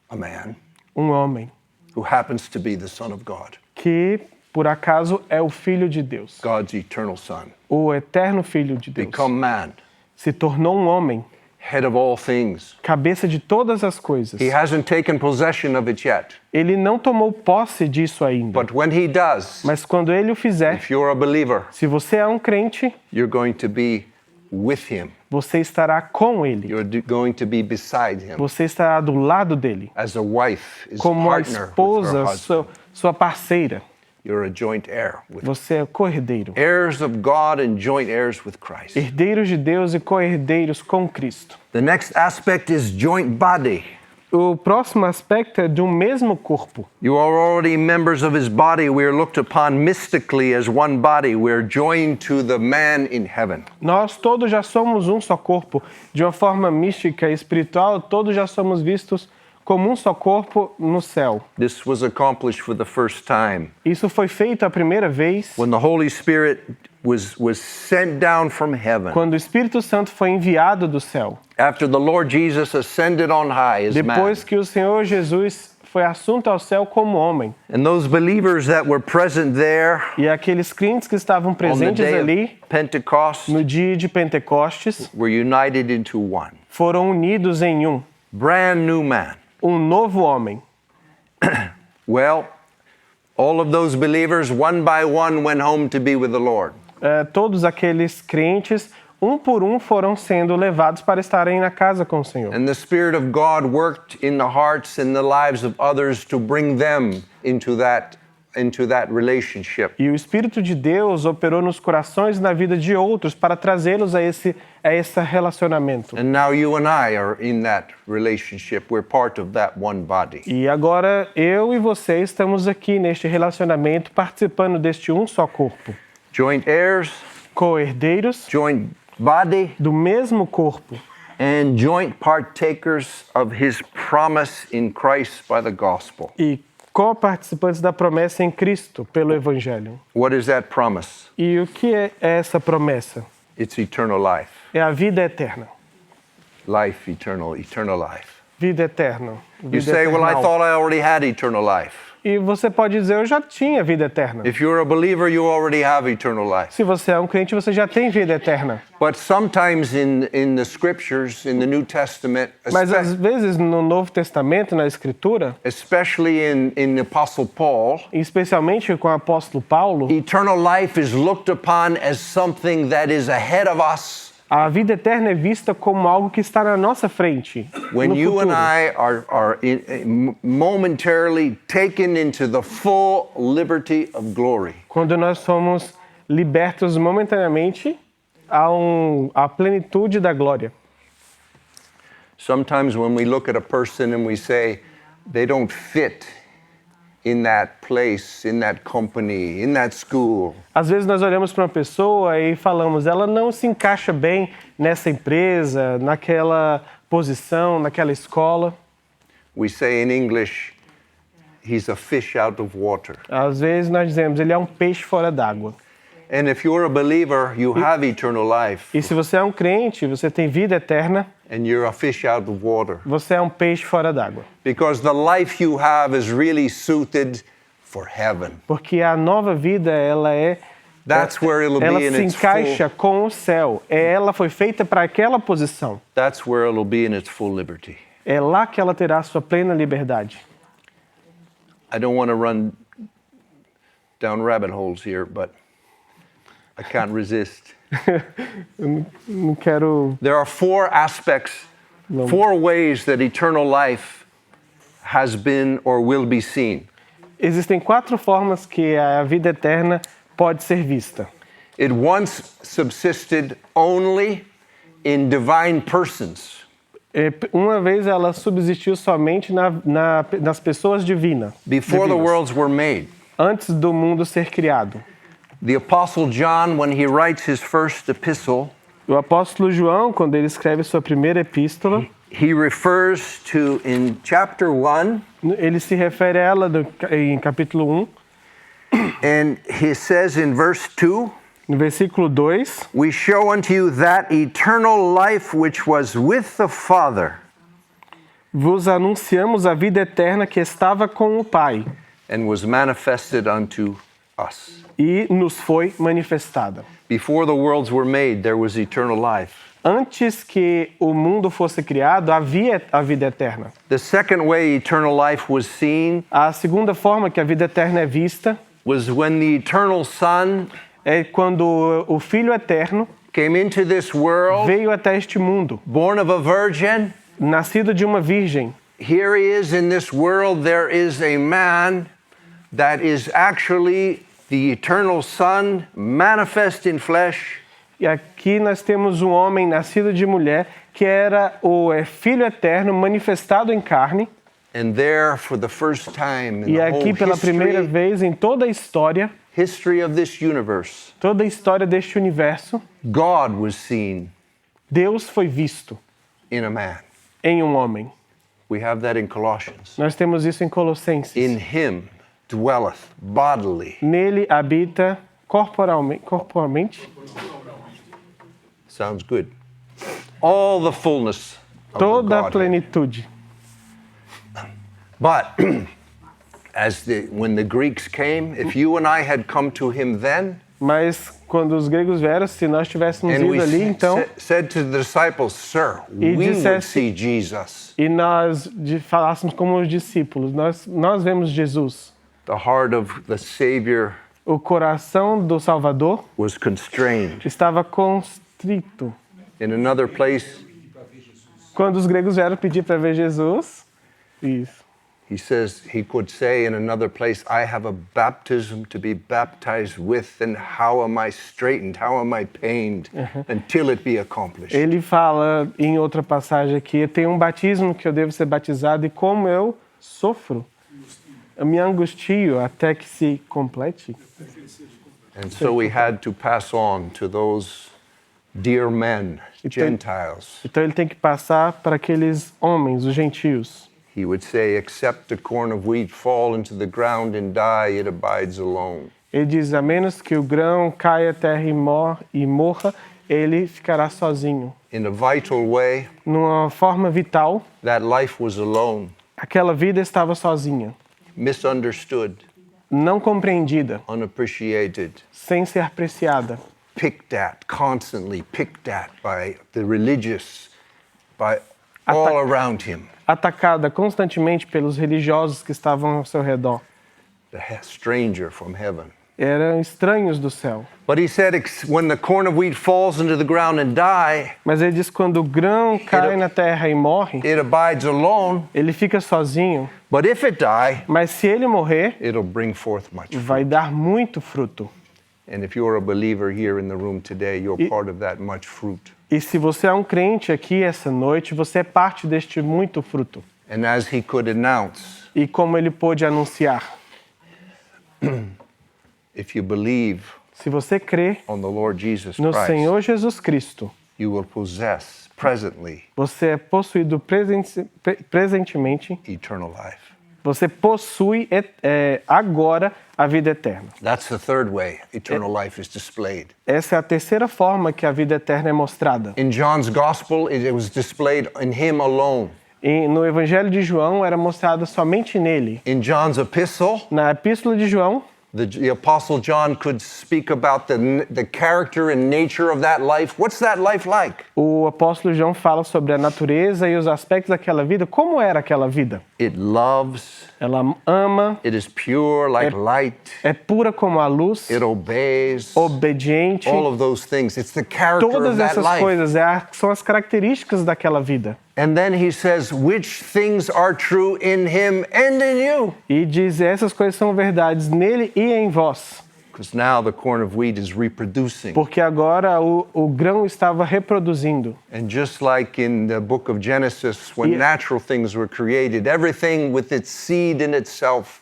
Speaker 1: a man
Speaker 2: um homem,
Speaker 1: who happens to be the Son of God,
Speaker 2: que por acaso é o Filho de Deus,
Speaker 1: God's eternal Son,
Speaker 2: o eterno Filho de Deus.
Speaker 1: become man
Speaker 2: Se tornou um homem
Speaker 1: head of all things.
Speaker 2: cabeça de todas as coisas.
Speaker 1: He hasn't taken possession of it yet.
Speaker 2: Ele não tomou posse disso ainda.
Speaker 1: But when he does,
Speaker 2: Mas quando ele o fizer,
Speaker 1: if you're a believer,
Speaker 2: se você é um crente,
Speaker 1: you're going to be with him.
Speaker 2: você estará com ele.
Speaker 1: Going to be beside him.
Speaker 2: Você estará do lado dele.
Speaker 1: As a wife is
Speaker 2: Como a
Speaker 1: partner with her
Speaker 2: esposa,
Speaker 1: husband.
Speaker 2: sua parceira.
Speaker 1: You're a joint heir with him.
Speaker 2: Você é co-herdeiro.
Speaker 1: Heirs of God and joint heirs with Christ.
Speaker 2: Herdeiros de Deus e co-herdeiros com Cristo.
Speaker 1: The next aspect is joint body.
Speaker 2: O próximo aspecto é de um mesmo corpo.
Speaker 1: You are already members of his body. We are looked upon mystically as one body. We are joined to the man in heaven.
Speaker 2: Nós todos já somos um só corpo. De uma forma mística e espiritual, todos já somos vistos como um só corpo no céu.
Speaker 1: This was accomplished for the first time
Speaker 2: Isso foi feito a primeira vez
Speaker 1: when the Holy Spirit was sent down from heaven.
Speaker 2: quando o Espírito Santo foi enviado do céu.
Speaker 1: After the Lord Jesus ascended on high as man.
Speaker 2: Depois que o Senhor Jesus foi assunto ao céu como homem.
Speaker 1: And those believers that were present there
Speaker 2: E aqueles crentes que estavam
Speaker 1: on the
Speaker 2: presentes
Speaker 1: day
Speaker 2: ali
Speaker 1: of Pentecost
Speaker 2: no dia de Pentecostes
Speaker 1: were united into one.
Speaker 2: foram unidos em um
Speaker 1: Brand new man.
Speaker 2: novo homem.
Speaker 1: Well, all of those believers, one by one, went home to be with the Lord.
Speaker 2: Todos aqueles crentes, um por um, foram sendo levados para estarem na casa com o Senhor.
Speaker 1: And the Spirit of God worked in the hearts and the lives of others to bring them into that relationship.
Speaker 2: E o Espírito de Deus operou nos corações e na vida de outros para trazê-los a esse relacionamento.
Speaker 1: And now you and I are in that relationship. We're part of that one body.
Speaker 2: E agora eu e você estamos aqui neste relacionamento, participando deste um só corpo.
Speaker 1: Joint heirs,
Speaker 2: Co-herdeiros
Speaker 1: joint body,
Speaker 2: do mesmo corpo
Speaker 1: and joint partakers of his promise in Christ by the gospel.
Speaker 2: e co-participantes da promessa em Cristo pelo Evangelho.
Speaker 1: What is that promise?
Speaker 2: E o que é essa promessa?
Speaker 1: It's eternal life.
Speaker 2: É a vida eterna.
Speaker 1: Life eternal, eternal life.
Speaker 2: Vida eterna.
Speaker 1: You
Speaker 2: Vida
Speaker 1: say, well, I
Speaker 2: eternal.
Speaker 1: thought I already had eternal life.
Speaker 2: E você pode dizer, eu já tinha vida eterna.
Speaker 1: If you're a believer, you already have eternal life.
Speaker 2: Se você é um crente, você já tem vida eterna.
Speaker 1: But sometimes in the scriptures, in the New Testament,
Speaker 2: Mas às vezes no Novo Testamento, na Escritura,
Speaker 1: especially in the Apostle Paul,
Speaker 2: especialmente com o apóstolo Paulo,
Speaker 1: eternal life is looked upon as something that is ahead of us.
Speaker 2: a vida eterna é vista como algo que está na nossa frente.
Speaker 1: When
Speaker 2: no
Speaker 1: you
Speaker 2: futuro.
Speaker 1: and I are momentarily taken into the full liberty of glory.
Speaker 2: Quando nós somos libertos momentaneamente à plenitude da glória.
Speaker 1: Sometimes when we look at a person and we say, they don't fit in that place, in that company, in that school.
Speaker 2: Às vezes nós olhamos para uma pessoa e falamos, ela não se encaixa bem nessa empresa, naquela posição, naquela escola.
Speaker 1: We say in English, he's a fish out of water.
Speaker 2: Às vezes nós dizemos, ele é um peixe fora d'água.
Speaker 1: And if you're a believer, you have eternal life,
Speaker 2: E se você é um crente, você tem vida eterna,
Speaker 1: and you're a fish out of water.
Speaker 2: você é um peixe fora d'água.
Speaker 1: Because the life you have is really suited for heaven.
Speaker 2: Porque a nova vida, ela
Speaker 1: That's where it'll
Speaker 2: ela
Speaker 1: be in
Speaker 2: se
Speaker 1: its
Speaker 2: encaixa
Speaker 1: full,
Speaker 2: com o céu. Ela foi feita para aquela posição.
Speaker 1: that's where it'll be in its full liberty.
Speaker 2: É lá que ela terá sua plena liberdade.
Speaker 1: I don't want to run down rabbit holes here, but I can't resist.
Speaker 2: Não quero...
Speaker 1: There are four aspects, four ways that eternal life has been or will be seen.
Speaker 2: Existem 4 formas que a vida eterna pode ser vista.
Speaker 1: It once subsisted only in divine persons.
Speaker 2: Uma vez ela subsistiu somente nas pessoas divinas,
Speaker 1: Before the worlds were made.
Speaker 2: antes do mundo ser criado.
Speaker 1: The Apostle John, when he writes his first epistle,
Speaker 2: O apóstolo João, quando ele escreve sua primeira epístola,
Speaker 1: he refers to, in chapter 1,
Speaker 2: ele se refere a ela em capítulo 1,
Speaker 1: and he says in verse 2,
Speaker 2: no versículo 2,
Speaker 1: we show unto you that eternal life which was with the Father
Speaker 2: vos anunciamos a vida eterna que estava com o Pai
Speaker 1: and was manifested unto us.
Speaker 2: e nos foi manifestada.
Speaker 1: Before the worlds were made, there was eternal life.
Speaker 2: Antes que o mundo fosse criado, havia a vida eterna.
Speaker 1: The second way eternal life was seen
Speaker 2: A segunda forma que a vida eterna é vista
Speaker 1: was when the eternal Son
Speaker 2: é quando o Filho eterno
Speaker 1: came into this world,
Speaker 2: veio até este mundo,
Speaker 1: born of a virgin.
Speaker 2: nascido de uma virgem.
Speaker 1: Here he is in this world. There is a man that is actually the eternal Son manifest in flesh.
Speaker 2: E aqui nós temos um homem nascido de mulher que era o Filho eterno manifestado em carne.
Speaker 1: And there, for the first time in
Speaker 2: E
Speaker 1: the
Speaker 2: aqui
Speaker 1: whole
Speaker 2: pela primeira vez em toda a história
Speaker 1: history of this universe,
Speaker 2: toda a história deste universo,
Speaker 1: God was seen
Speaker 2: Deus foi visto
Speaker 1: in a man.
Speaker 2: em um homem.
Speaker 1: We have that in Colossians.
Speaker 2: Nós temos isso em Colossenses.
Speaker 1: In him dwelleth bodily.
Speaker 2: Nele habita corporalmente
Speaker 1: Sounds good. All the fullness of the
Speaker 2: toda a
Speaker 1: Godhead.
Speaker 2: plenitude.
Speaker 1: But when the Greeks came, if you and I had come to him then,
Speaker 2: Mas quando os gregos vieram, se nós tivéssemos
Speaker 1: and we
Speaker 2: ido ali, então,
Speaker 1: said to the disciples, Sir, we would
Speaker 2: dissesse-
Speaker 1: see Jesus,
Speaker 2: e nós falássemos como os discípulos, nós vemos Jesus.
Speaker 1: the heart of the Savior
Speaker 2: O coração do Salvador
Speaker 1: was constrained.
Speaker 2: estava constrito.
Speaker 1: In another place,
Speaker 2: Quando os gregos vieram pedir para ver Jesus, isso.
Speaker 1: he says, he could say in another place, I have a baptism to be baptized with, and how am I straightened? How am I pained until it be accomplished?
Speaker 2: Ele fala em outra passagem aqui, tem um batismo que eu devo ser batizado e como eu sofro, eu me angustio até que se complete.
Speaker 1: And so we had to pass on to those dear men, Gentiles.
Speaker 2: Então ele tem que passar para aqueles homens, os gentios.
Speaker 1: He would say, except a corn of wheat fall into the ground and die, it abides alone.
Speaker 2: Ele diz, a menos que o grão caia à terra e morra, ele ficará sozinho.
Speaker 1: In a vital way,
Speaker 2: Numa forma vital,
Speaker 1: that life was alone,
Speaker 2: aquela vida estava sozinha,
Speaker 1: misunderstood,
Speaker 2: não compreendida,
Speaker 1: unappreciated,
Speaker 2: sem ser apreciada,
Speaker 1: picked at, constantly picked at by the religious, by all around him.
Speaker 2: atacada constantemente pelos religiosos que estavam ao seu redor.
Speaker 1: The stranger from heaven.
Speaker 2: Eram estranhos do céu.
Speaker 1: But he said, when the corn of wheat falls into the ground and die,
Speaker 2: Mas ele diz que quando o grão cai na terra e morre,
Speaker 1: it abides alone.
Speaker 2: ele fica sozinho.
Speaker 1: But if it die,
Speaker 2: Mas se ele morrer,
Speaker 1: it'll bring forth much fruit.
Speaker 2: vai dar muito fruto.
Speaker 1: And if you're a believer here in the room today, you're part of that much fruit.
Speaker 2: E se você é um crente aqui essa noite, você é parte deste muito fruto.
Speaker 1: And as he could announce,
Speaker 2: E como ele pôde anunciar,
Speaker 1: if you believe
Speaker 2: se você crê
Speaker 1: on the Lord Jesus
Speaker 2: no
Speaker 1: Christ,
Speaker 2: Senhor Jesus Cristo,
Speaker 1: you will possess presently
Speaker 2: você é possuído presentemente,
Speaker 1: eternal life.
Speaker 2: você possui agora a vida eterna.
Speaker 1: That's the third way eternal life is displayed.
Speaker 2: Essa é a terceira forma que a vida eterna é mostrada.
Speaker 1: In John's gospel, it was displayed in him alone.
Speaker 2: E no Evangelho de João era mostrada somente nele.
Speaker 1: In John's epistle,
Speaker 2: Na Epístola de João,
Speaker 1: the Apostle John could speak about the character and nature of that life. What's that life like?
Speaker 2: o apóstolo João fala sobre a natureza e os aspectos daquela vida. Como era aquela vida?
Speaker 1: It loves,
Speaker 2: Ela ama,
Speaker 1: it is pure like light,
Speaker 2: é pura como a luz,
Speaker 1: it obeys,
Speaker 2: obediente.
Speaker 1: all of those things. It's the character of
Speaker 2: Todas
Speaker 1: that
Speaker 2: essas
Speaker 1: life.
Speaker 2: coisas são as características daquela vida.
Speaker 1: And then he says, which things are true in him and in you?
Speaker 2: E diz, essas coisas são verdades nele e em vós.
Speaker 1: Because now the corn of wheat is reproducing.
Speaker 2: Porque agora o grão estava reproduzindo.
Speaker 1: And just like in the book of Genesis, when
Speaker 2: Yeah.
Speaker 1: natural things were created, everything with its seed in itself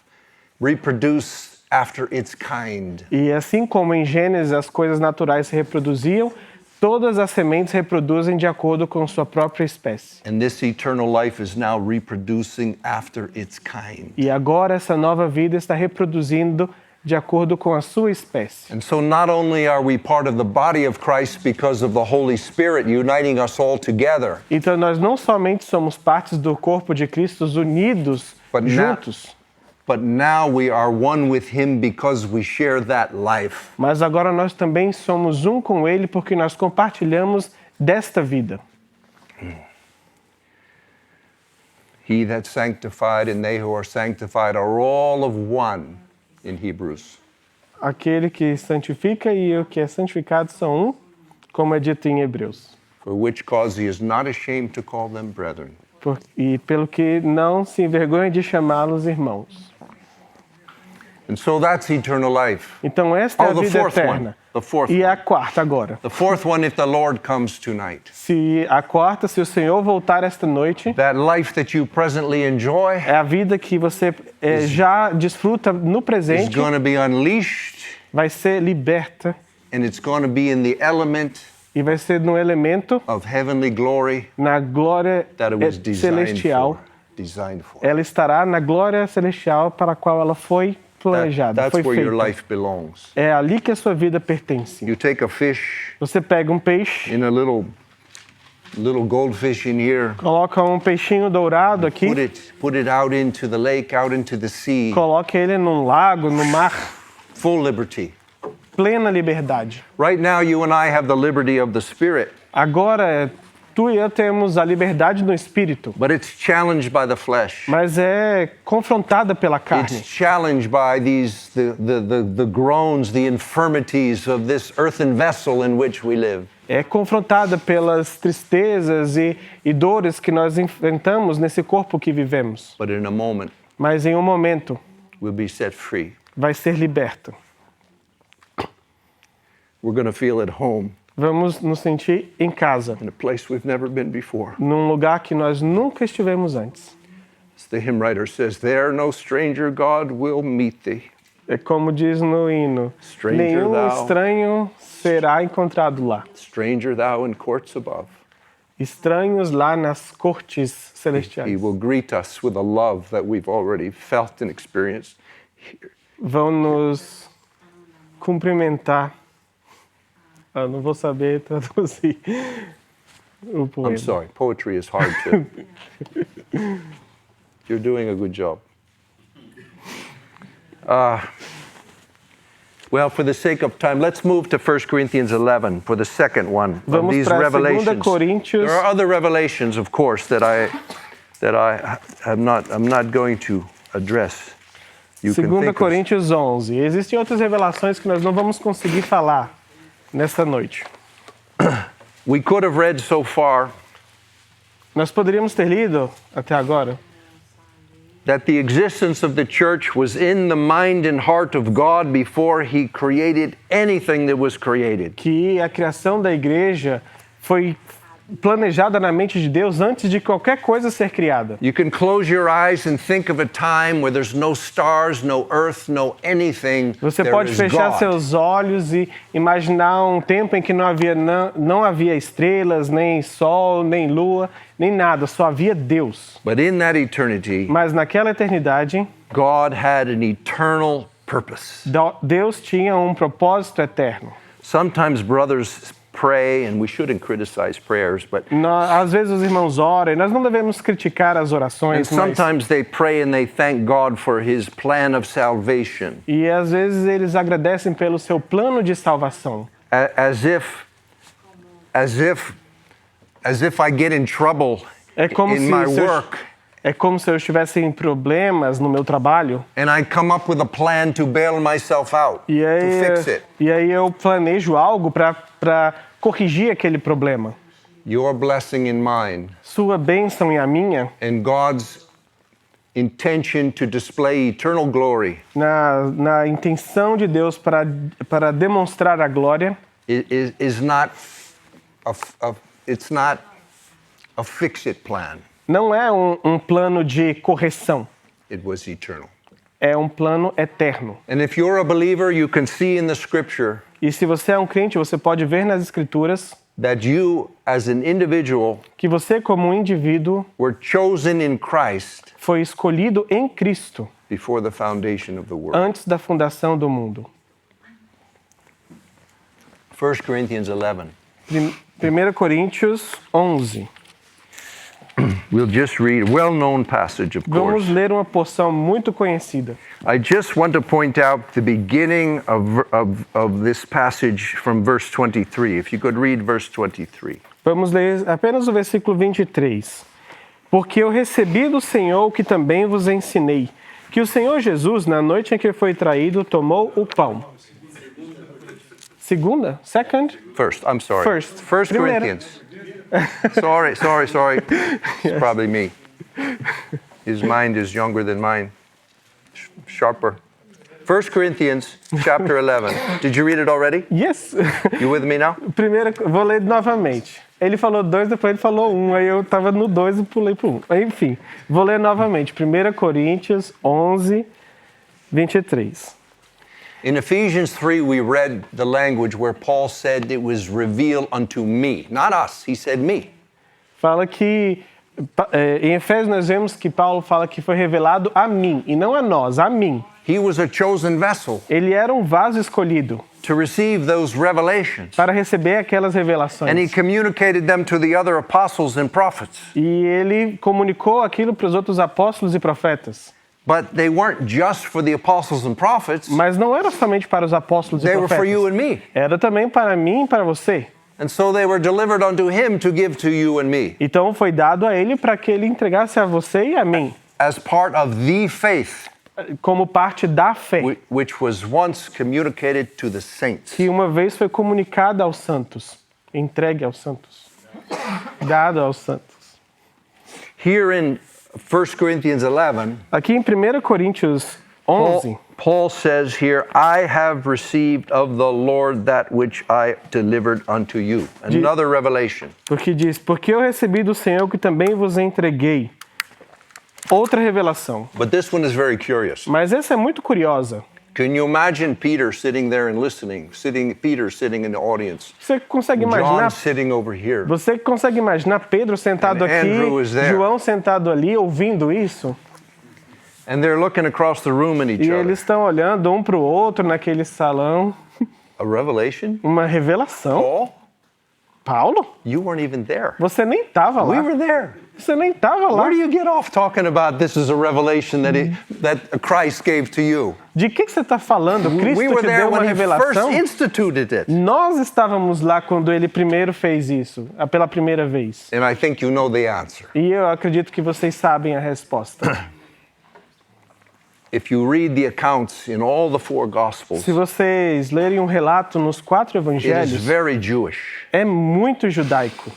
Speaker 1: reproduced after its kind.
Speaker 2: E assim como em Gênesis as coisas naturais se reproduziam, todas as sementes reproduzem de acordo com sua própria espécie.
Speaker 1: And this eternal life is now reproducing after its kind.
Speaker 2: E agora essa nova vida está reproduzindo de acordo com a sua espécie.
Speaker 1: And so not only are we part of the body of Christ because of the Holy Spirit uniting us all together,
Speaker 2: Então nós não somente somos partes do corpo de Cristo unidos juntos,
Speaker 1: but now we are one with him because we share that life.
Speaker 2: mas agora nós também somos um com Ele porque nós compartilhamos desta vida.
Speaker 1: He that's sanctified and they who are sanctified are all of one in Hebrews.
Speaker 2: Aquele que santifica e o que é santificado são um, como é dito em Hebreus.
Speaker 1: For which cause he is not ashamed to call them brethren.
Speaker 2: E pelo que não se envergonha de chamá-los irmãos.
Speaker 1: And so that's eternal life.
Speaker 2: Então esta é a
Speaker 1: Oh, the
Speaker 2: vida
Speaker 1: fourth one.
Speaker 2: eterna.
Speaker 1: The fourth
Speaker 2: E
Speaker 1: one.
Speaker 2: a quarta agora.
Speaker 1: The fourth one, if the Lord comes tonight.
Speaker 2: Se o Senhor voltar esta noite,
Speaker 1: That life that you presently enjoy
Speaker 2: é a vida que você já desfruta no
Speaker 1: is
Speaker 2: presente,
Speaker 1: going to be unleashed,
Speaker 2: vai ser liberta
Speaker 1: and it's going to be in the element
Speaker 2: e vai ser no elemento,
Speaker 1: of heavenly glory
Speaker 2: na glória
Speaker 1: that it was designed
Speaker 2: celestial.
Speaker 1: for. Designed for.
Speaker 2: Ela estará na glória celestial para a qual ela foi planejada,
Speaker 1: That's
Speaker 2: foi
Speaker 1: where your
Speaker 2: feita.
Speaker 1: life belongs.
Speaker 2: É ali que a sua vida pertence.
Speaker 1: You take a fish
Speaker 2: Você pega um peixe,
Speaker 1: in a little goldfish in here,
Speaker 2: coloca um peixinho dourado aqui,
Speaker 1: put it out into the lake, out into the sea,
Speaker 2: coloca ele num lago, no mar,
Speaker 1: full liberty.
Speaker 2: plena liberdade.
Speaker 1: Right now, you and I have the liberty of the Spirit,
Speaker 2: Agora, tu e eu temos a liberdade no espírito,
Speaker 1: but it's challenged by the flesh.
Speaker 2: mas é confrontada pela carne.
Speaker 1: It's challenged by the groans, the infirmities of this earthen vessel in which we live.
Speaker 2: É confrontada pelas tristezas e dores que nós enfrentamos nesse corpo que vivemos.
Speaker 1: But in a moment,
Speaker 2: Mas em um momento,
Speaker 1: we'll be set free.
Speaker 2: vai ser liberto.
Speaker 1: We're going to feel at home
Speaker 2: Vamos nos sentir em casa,
Speaker 1: in a place we've never been before.
Speaker 2: num lugar que nós nunca estivemos antes.
Speaker 1: As the hymn writer says, there no stranger God will meet thee.
Speaker 2: É como diz no hino,
Speaker 1: Stranger
Speaker 2: nenhum
Speaker 1: thou.
Speaker 2: estranho será encontrado lá.
Speaker 1: Stranger thou in courts above.
Speaker 2: Estranhos lá nas cortes
Speaker 1: He
Speaker 2: celestiais.
Speaker 1: will greet us with a love that we've already felt and experienced here.
Speaker 2: Vão nos cumprimentar. Não vou saber traduzir o poema.
Speaker 1: I'm sorry, poetry is hard to. You're doing a good job. Well, for the sake of time, let's move to 1 Corinthians 11 for the second one of
Speaker 2: Vamos
Speaker 1: these
Speaker 2: para 2
Speaker 1: revelations.
Speaker 2: Coríntios.
Speaker 1: There are other revelations, of course, that I'm not going to address. You can
Speaker 2: 2
Speaker 1: think of,
Speaker 2: Coríntios 11. Existem outras revelações que nós não vamos conseguir falar nesta noite.
Speaker 1: we could have read so far
Speaker 2: Nós poderíamos ter lido até agora
Speaker 1: that the existence of the church was in the mind and heart of God before He created anything that was created.
Speaker 2: que a criação da igreja foi planejada na mente de Deus antes de qualquer coisa ser criada.
Speaker 1: You can close your eyes and think of a time where there's no stars, no earth, no anything.
Speaker 2: Você
Speaker 1: There
Speaker 2: pode
Speaker 1: is
Speaker 2: fechar
Speaker 1: God.
Speaker 2: seus olhos e imaginar um tempo em que não havia estrelas, nem sol, nem lua, nem nada, só havia Deus.
Speaker 1: But in that eternity,
Speaker 2: Mas naquela eternidade,
Speaker 1: God had an eternal purpose.
Speaker 2: Deus tinha um propósito eterno.
Speaker 1: Sometimes brothers pray, and we shouldn't criticize prayers, but
Speaker 2: Às vezes os irmãos oram, e nós não devemos criticar as
Speaker 1: and
Speaker 2: orações, mas,
Speaker 1: sometimes they pray and they thank God for His plan of salvation,
Speaker 2: e às vezes eles agradecem pelo seu plano de salvação.
Speaker 1: as if I get in trouble
Speaker 2: É como
Speaker 1: in
Speaker 2: se
Speaker 1: my
Speaker 2: se eu-
Speaker 1: work.
Speaker 2: É como se eu estivesse em problemas no meu trabalho
Speaker 1: And I come up with a plan to bail myself out,
Speaker 2: e
Speaker 1: to fix it.
Speaker 2: aí eu planejo algo para corrigir aquele problema.
Speaker 1: Your blessing and mine,
Speaker 2: Sua bênção e a minha,
Speaker 1: and God's intention to display eternal glory
Speaker 2: na intenção de Deus para demonstrar a glória,
Speaker 1: is not it's not a fix-it plan.
Speaker 2: não é um plano de correção,
Speaker 1: It was eternal.
Speaker 2: é um plano eterno.
Speaker 1: And if you're a believer, you can see in the scripture
Speaker 2: E se você é um crente, você pode ver nas Escrituras
Speaker 1: that you, as an individual,
Speaker 2: que você, como um indivíduo,
Speaker 1: were chosen in Christ
Speaker 2: foi escolhido em Cristo
Speaker 1: before the foundation of the world.
Speaker 2: antes da fundação do mundo.
Speaker 1: 1 Corinthians 11.
Speaker 2: 1 Coríntios 11.
Speaker 1: We'll just read a well-known passage, of
Speaker 2: Vamos
Speaker 1: course.
Speaker 2: ler uma porção muito conhecida.
Speaker 1: I just want to point out the beginning of this passage from verse 23. If you could read verse 23.
Speaker 2: Vamos ler apenas o versículo 23. Porque eu recebi do Senhor o que também vos ensinei, que o Senhor Jesus, na noite em que foi traído, tomou o pão. Segunda? Second?
Speaker 1: First, I'm sorry.
Speaker 2: First.
Speaker 1: First
Speaker 2: Primeira.
Speaker 1: Corinthians. Sorry. It's probably me. His mind is younger than mine. Sharper. 1 Corinthians chapter 11. Did you read it already?
Speaker 2: Yes.
Speaker 1: You with me now?
Speaker 2: Primeira, vou ler novamente. Ele falou 2, depois ele falou 1, aí eu estava no 2 e pulei para 1. Enfim, vou ler novamente. 1 Coríntios 11, 23.
Speaker 1: In Ephesians 3, we read the language where Paul said it was revealed unto me. Not us, he said me.
Speaker 2: Fala que, em Efésios nós vemos que Paulo fala que foi revelado a mim, e não a nós, a mim.
Speaker 1: He was a chosen vessel
Speaker 2: Ele era um vaso escolhido
Speaker 1: to receive those revelations.
Speaker 2: para receber aquelas
Speaker 1: And he
Speaker 2: revelações.
Speaker 1: communicated them to the other apostles and prophets.
Speaker 2: E ele comunicou aquilo para os outros apóstolos e profetas.
Speaker 1: But they weren't just for the apostles and prophets.
Speaker 2: Mas não era somente para os apóstolos e
Speaker 1: They were for you
Speaker 2: profetas.
Speaker 1: and me.
Speaker 2: Era também para mim e para você.
Speaker 1: And so they were delivered unto him to give to you and me
Speaker 2: Então foi dado a ele para que ele entregasse a você e a mim,
Speaker 1: as part of the faith
Speaker 2: como parte da fé,
Speaker 1: which was once communicated to the saints.
Speaker 2: que uma vez foi comunicada aos santos, entregue aos santos, dado aos santos.
Speaker 1: Here in 1 Corinthians 11,
Speaker 2: Aqui em 1 Coríntios 11,
Speaker 1: Paul says here, I have received of the Lord that which I delivered unto you. Another revelation.
Speaker 2: porque diz, porque eu recebi do Senhor que também vos entreguei. Outra revelação.
Speaker 1: But this one is very curious.
Speaker 2: Mas essa é muito curiosa.
Speaker 1: Can you imagine Peter sitting there and listening? Peter sitting in the audience.
Speaker 2: Você consegue
Speaker 1: John
Speaker 2: imaginar?
Speaker 1: sitting over here.
Speaker 2: Você consegue imaginar Pedro sentado
Speaker 1: And
Speaker 2: aqui,
Speaker 1: Andrew is there.
Speaker 2: João sentado ali, ouvindo isso?
Speaker 1: And they're looking across the room at each
Speaker 2: E
Speaker 1: other.
Speaker 2: eles estão olhando um para o outro naquele salão.
Speaker 1: A revelation?
Speaker 2: Uma revelação.
Speaker 1: Paul,
Speaker 2: Paulo,
Speaker 1: you weren't even there.
Speaker 2: você nem estava
Speaker 1: We
Speaker 2: lá.
Speaker 1: were there.
Speaker 2: Você nem estava lá.
Speaker 1: Where do you get off talking about this is a revelation that Christ gave to you?
Speaker 2: De que você está falando? Cristo
Speaker 1: We were
Speaker 2: te
Speaker 1: there
Speaker 2: deu uma
Speaker 1: when he
Speaker 2: revelação?
Speaker 1: first instituted it.
Speaker 2: Nós estávamos lá quando ele primeiro fez isso, pela primeira vez.
Speaker 1: And I think you know the answer.
Speaker 2: E eu acredito que vocês sabem a resposta.
Speaker 1: If you read the accounts in all the four Gospels,
Speaker 2: Se vocês lerem um relato nos 4
Speaker 1: it is
Speaker 2: evangelhos,
Speaker 1: very Jewish
Speaker 2: é muito judaico.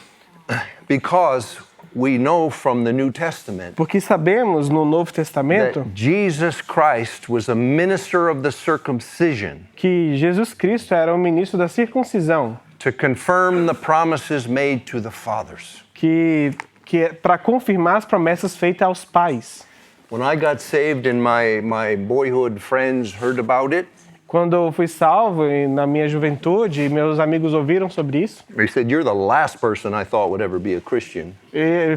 Speaker 1: because we know from the New Testament
Speaker 2: Porque sabemos no Novo Testamento
Speaker 1: that Jesus Christ was a minister of the circumcision
Speaker 2: que Jesus Cristo era o ministro da circuncisão,
Speaker 1: to confirm the promises made to the fathers.
Speaker 2: que é para confirmar as promessas feitas aos pais.
Speaker 1: When I got saved and my boyhood friends heard about it,
Speaker 2: Quando eu fui salvo e na minha juventude, meus amigos ouviram sobre isso.
Speaker 1: they said, "You're the last person I thought would ever be a Christian."
Speaker 2: E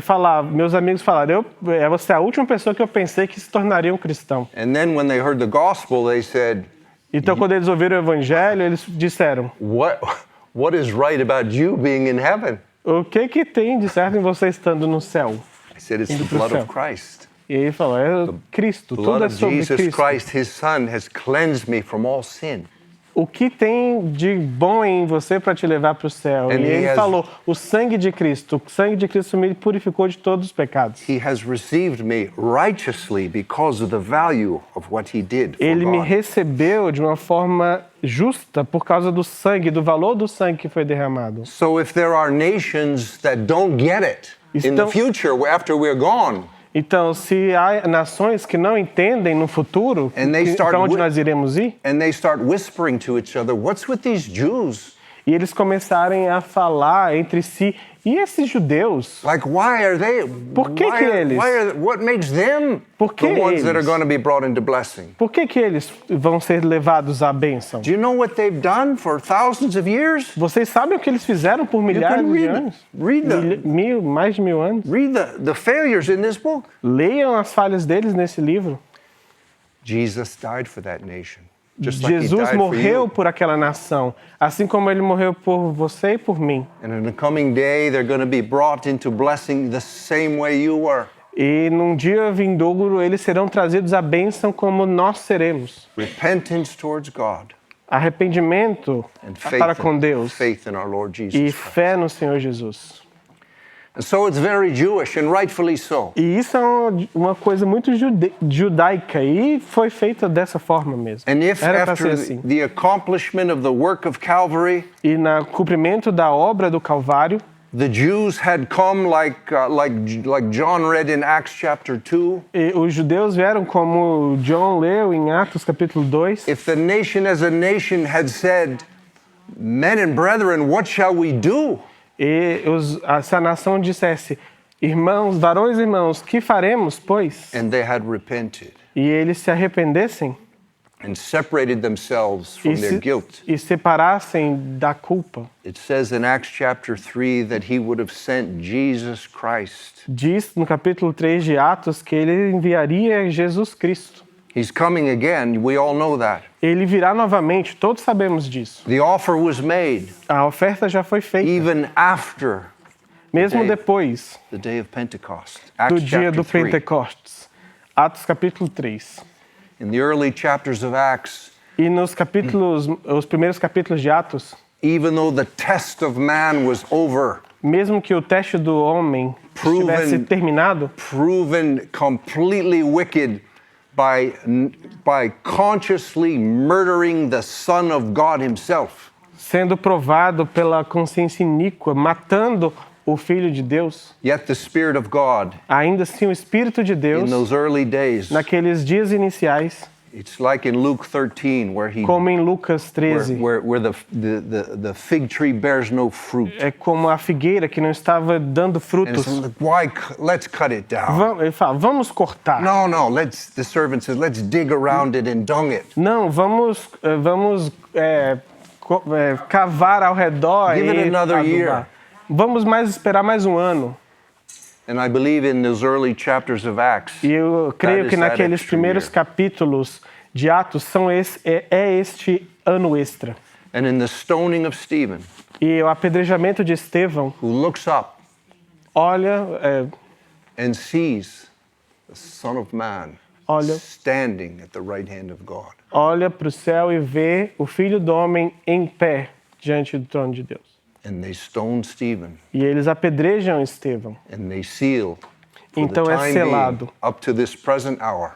Speaker 2: meus amigos falaram, você é a última pessoa que eu pensei que se tornaria um cristão.
Speaker 1: And then when they heard the gospel, they said,
Speaker 2: Então, quando eles ouviram o evangelho, eles disseram,
Speaker 1: What is right about you being in heaven?"
Speaker 2: o que tem de certo em você estando no céu?
Speaker 1: I said, "It's the
Speaker 2: Indo pro
Speaker 1: blood of
Speaker 2: céu.
Speaker 1: Christ.
Speaker 2: E ele falou, é Cristo,
Speaker 1: The blood
Speaker 2: tudo é
Speaker 1: of
Speaker 2: sobre
Speaker 1: Jesus
Speaker 2: Cristo.
Speaker 1: Christ, his son, has cleansed me from all sin."
Speaker 2: O que tem de bom em você para te levar para o céu?
Speaker 1: And
Speaker 2: E
Speaker 1: he
Speaker 2: ele
Speaker 1: has-
Speaker 2: falou, o sangue de Cristo me purificou de todos os pecados.
Speaker 1: He has received me righteously because of the value of what he did for
Speaker 2: Ele me
Speaker 1: God.
Speaker 2: recebeu de uma forma justa por causa do sangue, do valor do sangue que foi derramado.
Speaker 1: So if there are nations that don't get it in the
Speaker 2: Então-
Speaker 1: future after we're gone,
Speaker 2: Então, se há nações que não entendem no futuro
Speaker 1: And they start
Speaker 2: para onde
Speaker 1: wi-
Speaker 2: nós iremos ir,
Speaker 1: and they start whispering to each other, "What's with these Jews?
Speaker 2: e eles começarem a falar entre si, e esses judeus?
Speaker 1: Like, why are they?
Speaker 2: Por que
Speaker 1: why
Speaker 2: que
Speaker 1: are-
Speaker 2: eles?
Speaker 1: why are- what makes them
Speaker 2: Por que
Speaker 1: the ones that are
Speaker 2: eles?
Speaker 1: going to be brought into blessing?
Speaker 2: Por que eles vão ser levados à bênção?
Speaker 1: Do you know what they've done for thousands of years?
Speaker 2: Vocês sabem o que eles fizeram por milhares
Speaker 1: can
Speaker 2: de
Speaker 1: read
Speaker 2: anos?
Speaker 1: read the-
Speaker 2: Mais de 1000 anos.
Speaker 1: Read the failures in this book.
Speaker 2: Leiam as falhas deles nesse livro.
Speaker 1: Jesus died for that nation, just like he
Speaker 2: Jesus
Speaker 1: died for
Speaker 2: morreu
Speaker 1: you.
Speaker 2: por aquela nação, assim como ele morreu por você e por mim.
Speaker 1: And in the coming day, they're going to be brought into blessing the same way you were.
Speaker 2: E num dia vindouro eles serão trazidos à bênção como nós seremos.
Speaker 1: Repentance towards God
Speaker 2: arrependimento
Speaker 1: and
Speaker 2: para com Deus
Speaker 1: faith in our Lord
Speaker 2: e
Speaker 1: Jesus Christ.
Speaker 2: fé no Senhor Jesus.
Speaker 1: And so it's very Jewish, and rightfully so.
Speaker 2: E isso é uma coisa muito judaica e foi feita dessa forma mesmo.
Speaker 1: And if
Speaker 2: Era para ser
Speaker 1: after
Speaker 2: assim.
Speaker 1: the accomplishment of the work of Calvary,
Speaker 2: E no cumprimento da obra do Calvário,
Speaker 1: the Jews had come like John read in Acts chapter 2,
Speaker 2: e os judeus vieram, como John leu em Atos capítulo 2,
Speaker 1: if the nation as a nation had said, men and brethren, what shall we do?
Speaker 2: e se a nação dissesse, irmãos, varões e irmãos, que faremos, pois?
Speaker 1: And they had repented
Speaker 2: E eles se arrependessem
Speaker 1: and separated themselves from
Speaker 2: e,
Speaker 1: their guilt.
Speaker 2: e separassem da culpa.
Speaker 1: It says in Acts chapter 3 that he would have sent Jesus Christ.
Speaker 2: Diz no capítulo 3 de Atos que ele enviaria Jesus Cristo.
Speaker 1: He's coming again, we all know that.
Speaker 2: Ele virá novamente, todos sabemos disso.
Speaker 1: The offer was made
Speaker 2: A oferta já foi feita,
Speaker 1: even after
Speaker 2: mesmo
Speaker 1: day.
Speaker 2: depois
Speaker 1: the day of Pentecost.
Speaker 2: do
Speaker 1: Acts
Speaker 2: dia
Speaker 1: chapter
Speaker 2: do
Speaker 1: 3.
Speaker 2: Pentecostes. Atos capítulo 3.
Speaker 1: In the early chapters of Acts,
Speaker 2: E nos capítulos, os primeiros capítulos de Atos,
Speaker 1: even though the test of man was over,
Speaker 2: mesmo que o teste do homem
Speaker 1: Proven-
Speaker 2: estivesse terminado,
Speaker 1: proven completely wicked by consciously murdering the Son of God himself,
Speaker 2: sendo provado pela consciência iníqua, matando o Filho de Deus,
Speaker 1: yet the Spirit of God
Speaker 2: ainda assim o Espírito de
Speaker 1: in
Speaker 2: Deus,
Speaker 1: those early days,
Speaker 2: naqueles dias iniciais,
Speaker 1: it's like in Luke 13 where
Speaker 2: como em Lucas 13,
Speaker 1: where the fig tree bears no fruit.
Speaker 2: é como a figueira que não estava dando
Speaker 1: And
Speaker 2: frutos.
Speaker 1: it's like, let's cut it down.
Speaker 2: Ele fala, vamos cortar.
Speaker 1: No, the servant says, let's dig around it and dung it.
Speaker 2: Não, vamos cavar ao redor
Speaker 1: Give it
Speaker 2: e
Speaker 1: another
Speaker 2: adubar.
Speaker 1: year.
Speaker 2: Vamos esperar mais um ano.
Speaker 1: And I believe in those early chapters of Acts,
Speaker 2: E eu creio
Speaker 1: is
Speaker 2: que
Speaker 1: that
Speaker 2: naqueles
Speaker 1: extra
Speaker 2: primeiros
Speaker 1: year.
Speaker 2: capítulos de Atos é este ano extra.
Speaker 1: and in the stoning of Stephen,
Speaker 2: E o apedrejamento de Estevão,
Speaker 1: who looks up
Speaker 2: olha,
Speaker 1: and sees the Son of Man
Speaker 2: Olha.
Speaker 1: standing at the right hand of God.
Speaker 2: olha para o céu e vê o Filho do Homem em pé diante do trono de Deus.
Speaker 1: And they stone Stephen,
Speaker 2: E eles apedrejam Estevão.
Speaker 1: and they seal, for
Speaker 2: Então
Speaker 1: the
Speaker 2: é
Speaker 1: time
Speaker 2: selado.
Speaker 1: being, up to this present hour,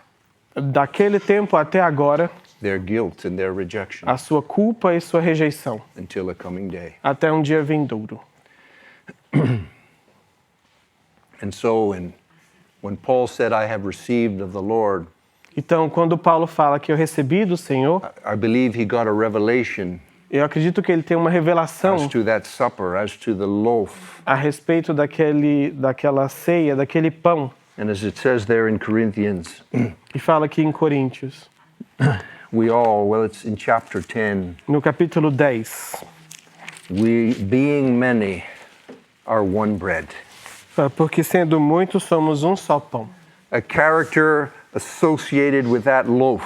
Speaker 2: Daquele tempo até agora,
Speaker 1: their guilt and their rejection
Speaker 2: a sua culpa e sua rejeição,
Speaker 1: until a coming day.
Speaker 2: até um dia vindouro.
Speaker 1: And so when Paul said, I have received of the Lord,
Speaker 2: Então, quando Paulo fala que eu recebi do Senhor,
Speaker 1: I believe he got a revelation
Speaker 2: eu acredito que ele tem uma revelação
Speaker 1: as to that supper, as to the loaf.
Speaker 2: a respeito daquela ceia, daquele pão.
Speaker 1: And as it says there in Corinthians,
Speaker 2: E fala aqui em Coríntios,
Speaker 1: it's in chapter 10,
Speaker 2: no capítulo 10,
Speaker 1: we, being many, are one bread.
Speaker 2: porque sendo muitos somos um só pão.
Speaker 1: A character associated with that loaf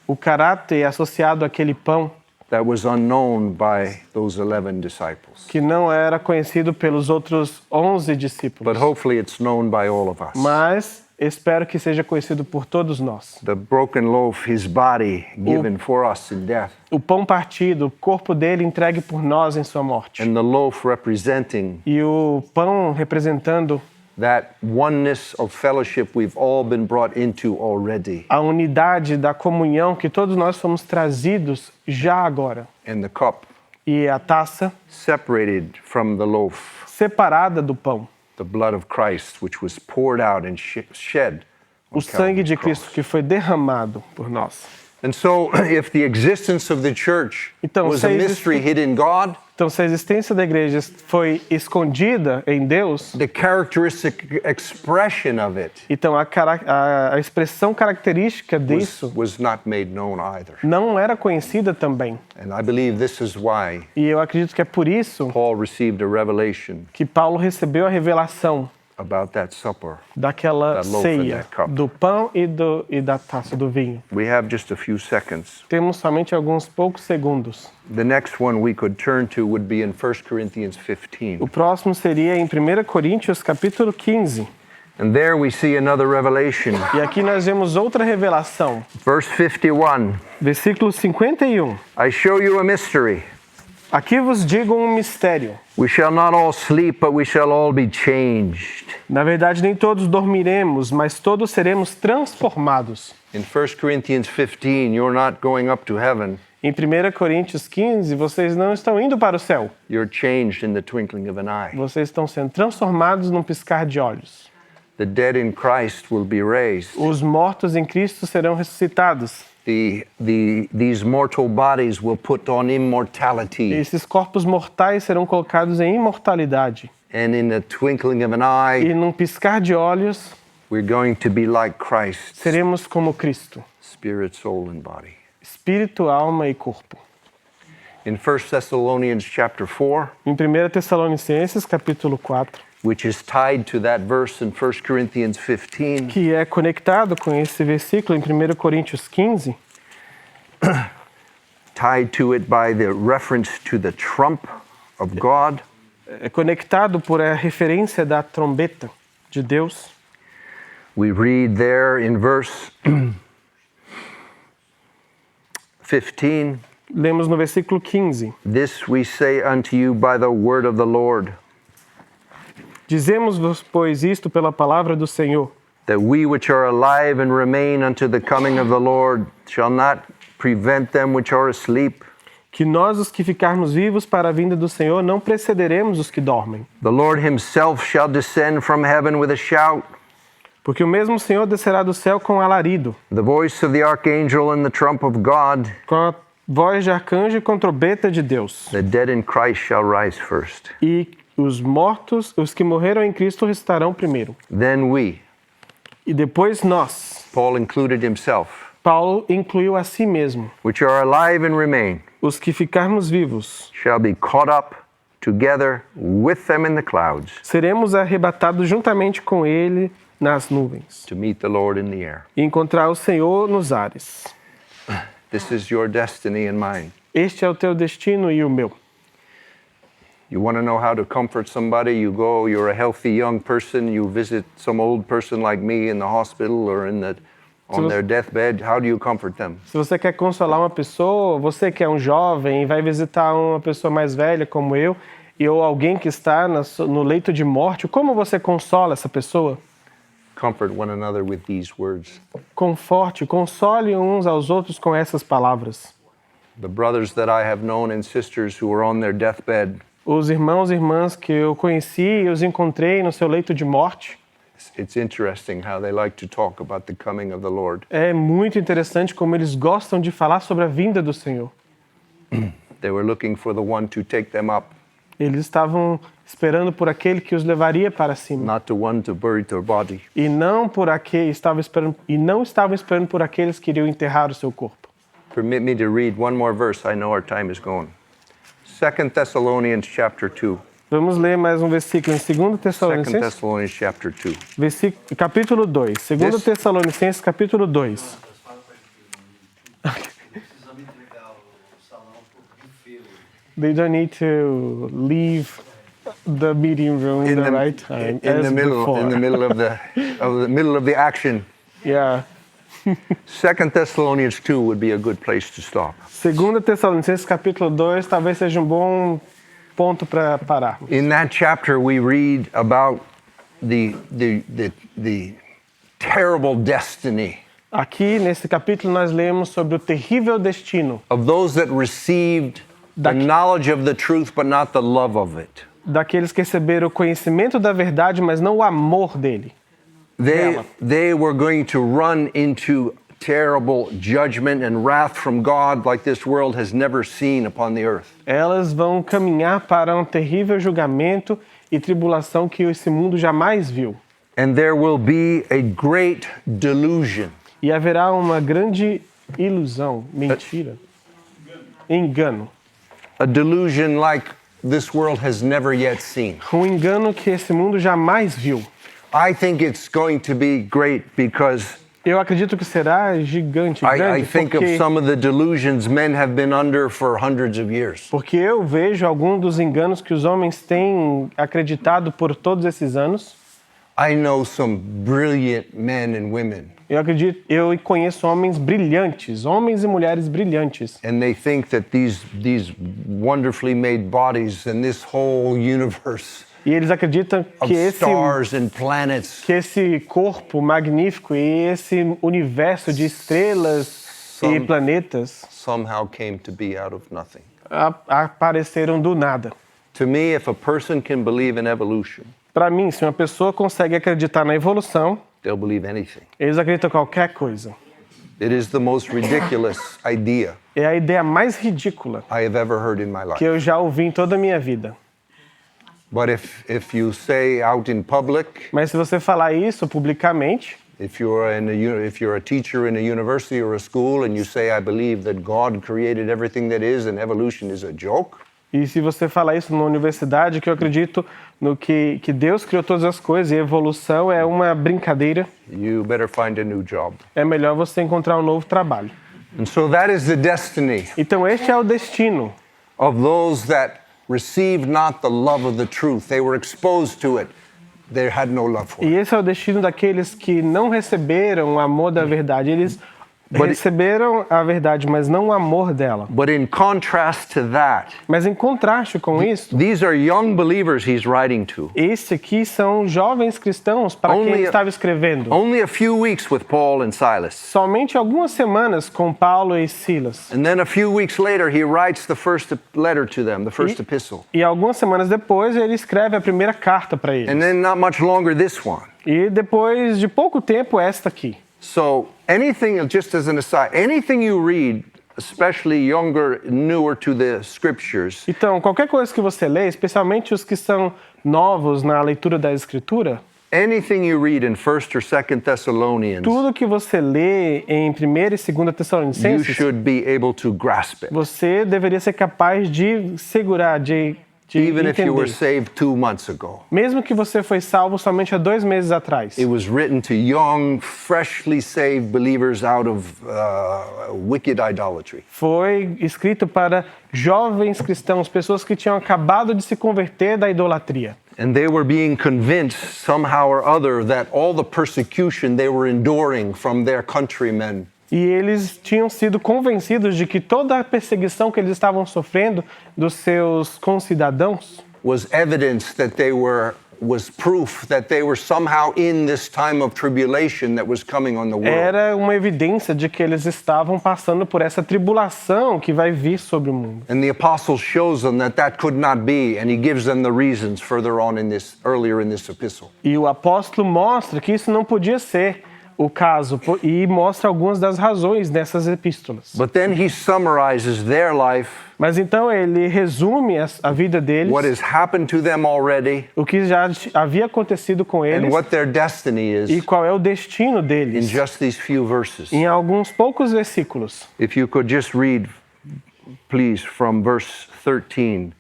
Speaker 2: O caráter associado àquele pão
Speaker 1: that was unknown by those 11 disciples.
Speaker 2: que não era conhecido pelos outros 11 discípulos,
Speaker 1: But hopefully it's known by all of us.
Speaker 2: mas espero que seja conhecido por todos nós.
Speaker 1: The broken loaf, his body given for us in death,
Speaker 2: O pão partido, o corpo dele entregue por nós em sua morte.
Speaker 1: and the loaf representing
Speaker 2: E o pão representando
Speaker 1: that oneness of fellowship we've all been brought into already,
Speaker 2: a unidade da comunhão que todos nós fomos trazidos já agora.
Speaker 1: and the cup
Speaker 2: E a taça
Speaker 1: separated from the loaf,
Speaker 2: separada do pão.
Speaker 1: the blood of Christ, which was poured out and shed on
Speaker 2: O sangue de
Speaker 1: Calvary's
Speaker 2: Cristo
Speaker 1: cross.
Speaker 2: que foi derramado por nós.
Speaker 1: And so, if the existence of the church
Speaker 2: Então,
Speaker 1: was
Speaker 2: se
Speaker 1: a
Speaker 2: existe-
Speaker 1: mystery hid in God,
Speaker 2: Então, se a existência da igreja foi escondida em Deus,
Speaker 1: the characteristic expression of it
Speaker 2: então a expressão característica disso
Speaker 1: was not made known either.
Speaker 2: não era conhecida também.
Speaker 1: And I believe this is why
Speaker 2: E eu acredito que é por isso
Speaker 1: Paul received a revelation
Speaker 2: que Paulo recebeu a revelação
Speaker 1: about that supper.
Speaker 2: daquela
Speaker 1: That loaf and
Speaker 2: ceia,
Speaker 1: that cup.
Speaker 2: do pão e da taça do vinho.
Speaker 1: We have just a few seconds.
Speaker 2: Temos somente alguns poucos segundos.
Speaker 1: The next one we could turn to would be in 1 Corinthians 15.
Speaker 2: O próximo seria em 1 Coríntios capítulo 15.
Speaker 1: And there we see another revelation.
Speaker 2: E aqui nós vemos outra revelação.
Speaker 1: Verse 51.
Speaker 2: Versículo 51.
Speaker 1: I show you a mystery.
Speaker 2: Aqui vos digo um mistério.
Speaker 1: We shall not all sleep, but we shall all be changed.
Speaker 2: Na verdade, nem todos dormiremos, mas todos seremos transformados.
Speaker 1: In 1 Corinthians 15, you're not going up to heaven.
Speaker 2: Em 1 Coríntios 15, vocês não estão indo para o céu.
Speaker 1: You're changed in the twinkling of an eye.
Speaker 2: Vocês estão sendo transformados num piscar de olhos.
Speaker 1: The dead in Christ will be raised.
Speaker 2: Os mortos em Cristo serão ressuscitados.
Speaker 1: These mortal bodies will put on immortality.
Speaker 2: Esses corpos mortais serão colocados em imortalidade.
Speaker 1: And in the twinkling of an
Speaker 2: E
Speaker 1: eye,
Speaker 2: num piscar de olhos,
Speaker 1: we're going to be like Christ,
Speaker 2: seremos como Cristo.
Speaker 1: spirit, soul, and body.
Speaker 2: Espírito, alma e corpo.
Speaker 1: In 1 Thessalonians chapter 4,
Speaker 2: Em 1 Tessalonicenses, capítulo 4,
Speaker 1: which is tied to that verse in 1 Corinthians 15,
Speaker 2: que é conectado com esse versículo em 1 Coríntios 15,
Speaker 1: tied to it by the reference to the trump of God,
Speaker 2: é conectado por a referência da trombeta de Deus.
Speaker 1: we read there in verse 15,
Speaker 2: Lemos no versículo 15.
Speaker 1: this we say unto you by the word of the Lord,
Speaker 2: Dizemos-vos, pois, isto pela palavra do Senhor,
Speaker 1: that we which are alive and remain unto the coming of the Lord shall not prevent them which are asleep.
Speaker 2: que nós, os que ficarmos vivos para a vinda do Senhor, não precederemos os que dormem.
Speaker 1: The Lord himself shall descend from heaven with a shout,
Speaker 2: Porque o mesmo Senhor descerá do céu com alarido,
Speaker 1: the voice of the archangel and the trump of God.
Speaker 2: com a voz de arcanjo e com trombeta de Deus.
Speaker 1: The dead in Christ shall rise first.
Speaker 2: E os mortos, os que morreram em Cristo, ressuscitarão primeiro.
Speaker 1: Then we,
Speaker 2: E depois nós.
Speaker 1: Paul included himself,
Speaker 2: Paulo incluiu a si mesmo.
Speaker 1: which are alive and remain,
Speaker 2: Os que ficarmos vivos,
Speaker 1: shall be caught up together with them in the clouds
Speaker 2: seremos arrebatados juntamente com ele nas nuvens.
Speaker 1: to meet the Lord in the air.
Speaker 2: E encontrar o Senhor nos ares.
Speaker 1: This is your destiny and mine.
Speaker 2: Este é o teu destino e o meu.
Speaker 1: You want to know how to comfort somebody? You go, you're a healthy young person, you visit some old person like me in the hospital or on their deathbed. How do you comfort them?
Speaker 2: Se você quer consolar uma pessoa, você que é um jovem e vai visitar uma pessoa mais velha como eu, ou alguém que está no leito de morte, como você consola essa pessoa?
Speaker 1: Comfort one another with these words.
Speaker 2: Conforte, console uns aos outros com essas palavras.
Speaker 1: The brothers that I have known and sisters who are on their deathbed,
Speaker 2: Os irmãos e irmãs que eu conheci e os encontrei no seu leito de morte,
Speaker 1: it's interesting how they like to talk about the coming of the Lord.
Speaker 2: é muito interessante como eles gostam de falar sobre a vinda do Senhor.
Speaker 1: They were looking for the one to take them up,
Speaker 2: Eles estavam esperando por aquele que os levaria para cima.
Speaker 1: not the one to bury their body.
Speaker 2: E não estavam esperando por aqueles que iriam enterrar o seu corpo.
Speaker 1: Permit me to read one more verse. I know our time is going. 2 Thessalonians chapter 2.
Speaker 2: Vamos ler mais um versículo em 2
Speaker 1: 2
Speaker 2: Tessalonicenses,
Speaker 1: Thessalonians chapter 2.
Speaker 2: capítulo 2. 2
Speaker 1: This-
Speaker 2: Tessalonicenses, capítulo 2.
Speaker 3: Precisamos entregar o salão pro buffet.
Speaker 2: They don't need to leave the meeting room in the right time
Speaker 1: in
Speaker 2: as
Speaker 1: the middle
Speaker 2: before.
Speaker 1: in the middle of the action.
Speaker 2: Yeah.
Speaker 1: 2 Thessalonians 2 would be a good place to stop.
Speaker 2: 2 Tessalonicenses, capítulo 2, talvez seja um bom ponto para parar.
Speaker 1: In that chapter we read about the terrible destiny
Speaker 2: Aqui, nesse capítulo, nós lemos sobre o terrível destino
Speaker 1: of those that received the knowledge of the truth but not the love of it.
Speaker 2: daqueles que receberam o conhecimento da verdade, mas não o amor dele.
Speaker 1: They were going to run into terrible judgment and wrath from God like this world has never seen upon the earth.
Speaker 2: Elas vão caminhar para um terrível julgamento e tribulação que esse mundo jamais viu.
Speaker 1: And there will be a great delusion.
Speaker 2: E haverá uma grande ilusão, mentira, engano.
Speaker 1: A delusion like this world has never yet seen.
Speaker 2: Um engano que esse mundo jamais viu.
Speaker 1: I think it's going to be great because
Speaker 2: Eu acredito que será gigante,
Speaker 1: I
Speaker 2: grande,
Speaker 1: think of some of the delusions men have been under for hundreds of years.
Speaker 2: porque eu vejo alguns dos enganos que os homens têm acreditado por todos esses anos.
Speaker 1: I know some brilliant men and women,
Speaker 2: Eu conheço homens brilhantes, homens e mulheres brilhantes.
Speaker 1: and they think that these wonderfully made bodies and this whole universe
Speaker 2: E eles acreditam
Speaker 1: of
Speaker 2: que
Speaker 1: stars and planets
Speaker 2: esse corpo magnífico e esse universo de estrelas e planetas
Speaker 1: somehow came to be out of nothing.
Speaker 2: apareceram do nada.
Speaker 1: To me, if a person can believe in evolution,
Speaker 2: Para mim, se uma pessoa consegue acreditar na evolução,
Speaker 1: they'll believe anything.
Speaker 2: eles acreditam em qualquer coisa.
Speaker 1: It is the most ridiculous idea
Speaker 2: É a ideia mais ridícula
Speaker 1: I have ever heard in my
Speaker 2: que
Speaker 1: life.
Speaker 2: eu já ouvi em toda a minha vida.
Speaker 1: But if you say out in public,
Speaker 2: Mas se você falar isso publicamente,
Speaker 1: if you're a teacher in a university or a school and you say, I believe that God created everything that is and evolution is a joke,
Speaker 2: e se você falar isso numa universidade, que eu acredito no que Deus criou todas as coisas e evolução é uma brincadeira,
Speaker 1: you better find a new job.
Speaker 2: é melhor você encontrar um novo trabalho.
Speaker 1: And so that is the destiny
Speaker 2: Então este é o destino
Speaker 1: of those that received not the love of the truth. They were exposed to it. They had no love for
Speaker 2: E
Speaker 1: it.
Speaker 2: esse é o destino daqueles que não receberam o amor da verdade. Eles receberam a verdade, mas não o amor dela.
Speaker 1: But in contrast to that,
Speaker 2: Mas em contraste com isso,
Speaker 1: these are young believers he's writing to.
Speaker 2: este aqui são jovens cristãos para quem ele estava escrevendo.
Speaker 1: Only a few weeks with Paul and Silas.
Speaker 2: Somente algumas semanas com Paulo e Silas.
Speaker 1: And then a few weeks later, he writes the first letter to them, the first epistle.
Speaker 2: E algumas semanas depois ele escreve a primeira carta para eles.
Speaker 1: And then not much longer, this one.
Speaker 2: E depois de pouco tempo esta aqui.
Speaker 1: So anything, just as an aside, anything you read, especially younger, newer to the scriptures,
Speaker 2: Então, qualquer coisa que você lê, especialmente os que são novos na leitura da Escritura,
Speaker 1: anything you read in 1st or 2nd Thessalonians,
Speaker 2: tudo que você lê em 1ª e 2ª
Speaker 1: you
Speaker 2: Tessalonicenses,
Speaker 1: should be able to grasp it.
Speaker 2: você deveria ser capaz de segurar, de
Speaker 1: Even if you were
Speaker 2: entender.
Speaker 1: saved 2 months ago.
Speaker 2: Mesmo que você foi salvo somente há 2 meses atrás.
Speaker 1: It was written to young, freshly saved believers out of wicked idolatry.
Speaker 2: Foi escrito para jovens cristãos, pessoas que tinham acabado de se converter da idolatria.
Speaker 1: And they were being convinced somehow or other that all the persecution they were enduring from their countrymen
Speaker 2: E eles tinham sido convencidos de que toda a perseguição que eles estavam sofrendo dos seus concidadãos
Speaker 1: was evidence that was proof that they were somehow in this time of tribulation that was coming on the world.
Speaker 2: era uma evidência de que eles estavam passando por essa tribulação que vai vir sobre o mundo.
Speaker 1: And the apostle shows them that could not be, and he gives them the reasons further on earlier in this epistle.
Speaker 2: E o apóstolo mostra que isso não podia ser o caso e mostra algumas das razões dessas epístolas.
Speaker 1: But then he summarizes their life,
Speaker 2: Mas então ele resume a vida deles,
Speaker 1: what has happened to them already,
Speaker 2: o que já havia acontecido com
Speaker 1: and
Speaker 2: eles
Speaker 1: what their destiny
Speaker 2: e
Speaker 1: is
Speaker 2: qual é o destino
Speaker 1: in
Speaker 2: deles
Speaker 1: just these few verses.
Speaker 2: em alguns poucos versículos.
Speaker 1: If you could just read, please, from verse 13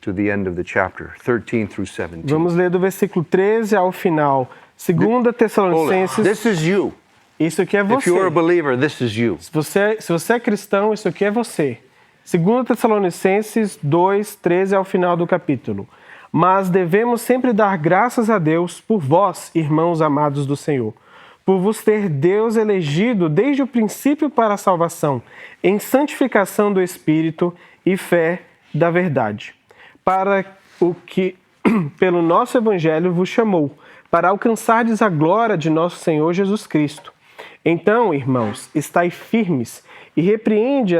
Speaker 1: to the end of the chapter, 13 through 17.
Speaker 2: Vamos ler do versículo 13 ao final. 2 Tessalonicenses,
Speaker 1: This is you.
Speaker 2: isso aqui é
Speaker 1: If you're a
Speaker 2: você.
Speaker 1: believer, this is you.
Speaker 2: Se você é cristão, isso aqui é você. 2 Tessalonicenses 2, 13 ao final do capítulo. Mas devemos sempre dar graças a Deus por vós, irmãos amados do Senhor, por vos ter Deus elegido desde o princípio para a salvação, em santificação do Espírito e fé da verdade, para o que pelo nosso Evangelho vos chamou, para alcançardes a glória de nosso Senhor Jesus Cristo. Então, irmãos, estai firmes e retende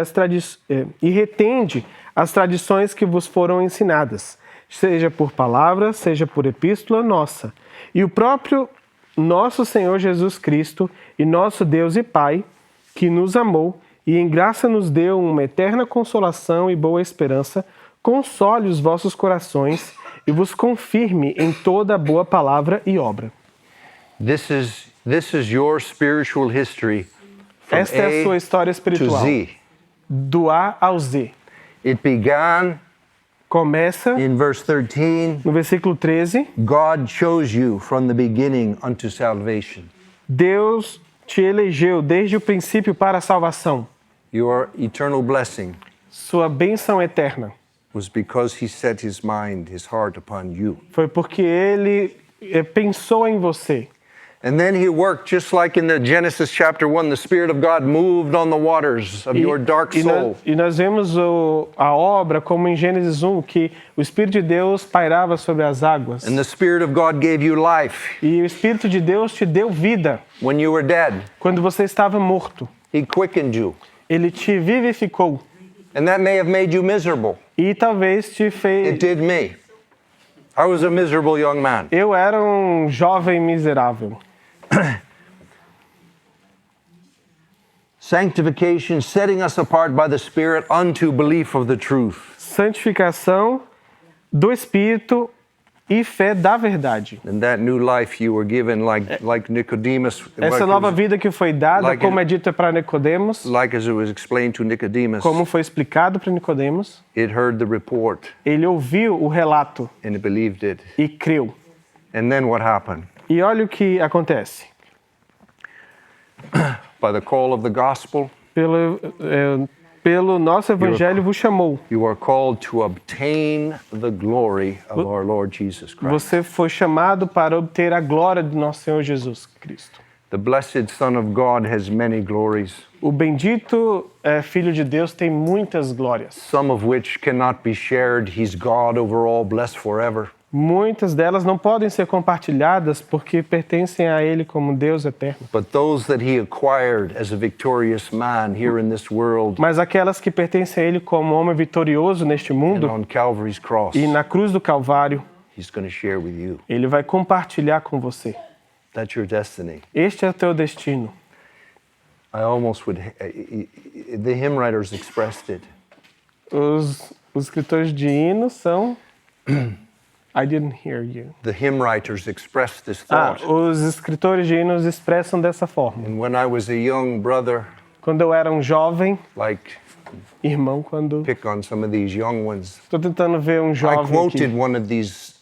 Speaker 2: as tradições que vos foram ensinadas, seja por palavra, seja por epístola nossa. E o próprio nosso Senhor Jesus Cristo e nosso Deus e Pai, que nos amou e em graça nos deu uma eterna consolação e boa esperança, console os vossos corações e vos confirme em toda boa palavra e obra.
Speaker 1: This is your spiritual history from
Speaker 2: Esta é a sua história
Speaker 1: to
Speaker 2: espiritual,
Speaker 1: Z.
Speaker 2: do A ao Z.
Speaker 1: It began
Speaker 2: Começa
Speaker 1: in verse 13.
Speaker 2: no versículo 13,
Speaker 1: God chose you from the beginning unto salvation.
Speaker 2: Deus te elegeu desde o princípio para a salvação.
Speaker 1: Your eternal blessing
Speaker 2: Sua bênção eterna
Speaker 1: was because he set his mind, his heart upon you.
Speaker 2: foi porque Ele pensou em você.
Speaker 1: And then he worked just like in the Genesis chapter 1, the Spirit of God moved on the waters of your dark soul.
Speaker 2: E nós vemos a obra como em Gênesis 1, que o Espírito de Deus pairava sobre as águas.
Speaker 1: And the Spirit of God gave you life
Speaker 2: E o Espírito de Deus te deu vida
Speaker 1: when you were dead.
Speaker 2: quando você estava morto.
Speaker 1: He quickened you.
Speaker 2: Ele te vivificou
Speaker 1: And that may have made you miserable.
Speaker 2: e talvez te
Speaker 1: It
Speaker 2: fez...
Speaker 1: did me. I was a miserable young man.
Speaker 2: Eu era um jovem miserável.
Speaker 1: Sanctification, setting us apart by the Spirit unto belief of the truth.
Speaker 2: Santificação do Espírito e fé da verdade.
Speaker 1: And that new life you were given like Nicodemus,
Speaker 2: Essa nova vida que foi dada,
Speaker 1: like
Speaker 2: como é dito para Nicodemos,
Speaker 1: like as it was explained to Nicodemus,
Speaker 2: como foi explicado para Nicodemos,
Speaker 1: it heard the report
Speaker 2: ele ouviu o relato
Speaker 1: and it believed it.
Speaker 2: e creu.
Speaker 1: And then what happened?
Speaker 2: E olha o que acontece.
Speaker 1: By the call of the gospel,
Speaker 2: Pelo nosso evangelho vos chamou.
Speaker 1: you are called to obtain the glory of our Lord Jesus Christ.
Speaker 2: Você foi chamado para obter a glória do nosso Senhor Jesus Cristo.
Speaker 1: The blessed Son of God has many glories,
Speaker 2: O bendito Filho de Deus tem muitas glórias.
Speaker 1: some of which cannot be shared. He's God over all, blessed forever.
Speaker 2: Muitas delas não podem ser compartilhadas porque pertencem a Ele como Deus eterno.
Speaker 1: But those that he acquired as a victorious man here in this world
Speaker 2: Mas aquelas que pertencem a Ele como homem vitorioso neste
Speaker 1: and
Speaker 2: mundo
Speaker 1: on Calvary's cross,
Speaker 2: e na cruz do Calvário,
Speaker 1: he's going to share with you.
Speaker 2: Ele vai compartilhar com você.
Speaker 1: That's your destiny.
Speaker 2: Este é o teu destino.
Speaker 1: I almost would, the hymn writers expressed it.
Speaker 2: Os escritores de hinos são... I didn't hear you.
Speaker 1: The hymn writers expressed this thought.
Speaker 2: Os escritores de hinos expressam dessa forma.
Speaker 1: And when I was a young brother,
Speaker 2: Quando eu era um jovem,
Speaker 1: like,
Speaker 2: irmão, quando...
Speaker 1: pick on some of these young ones,
Speaker 2: Estou tentando ver um
Speaker 1: I
Speaker 2: jovem
Speaker 1: quoted
Speaker 2: aqui.
Speaker 1: one of these,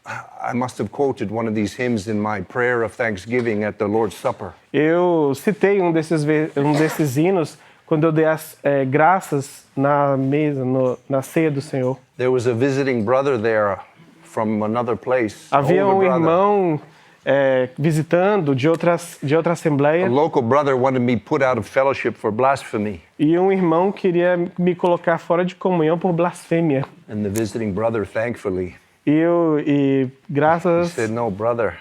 Speaker 1: I must have quoted one of these hymns in my prayer of thanksgiving at the Lord's Supper.
Speaker 2: Eu citei um desses hinos quando eu dei as graças na mesa, na ceia do Senhor.
Speaker 1: There was a visiting brother there from another place.
Speaker 2: Havia
Speaker 1: older
Speaker 2: um
Speaker 1: brother.
Speaker 2: irmão visitando de outra
Speaker 1: A
Speaker 2: assembleia
Speaker 1: local brother wanted me put out of fellowship for blasphemy.
Speaker 2: e um irmão queria me colocar fora de comunhão por blasfêmia.
Speaker 1: And the visiting brother, thankfully,
Speaker 2: E graças
Speaker 1: said, no, brother,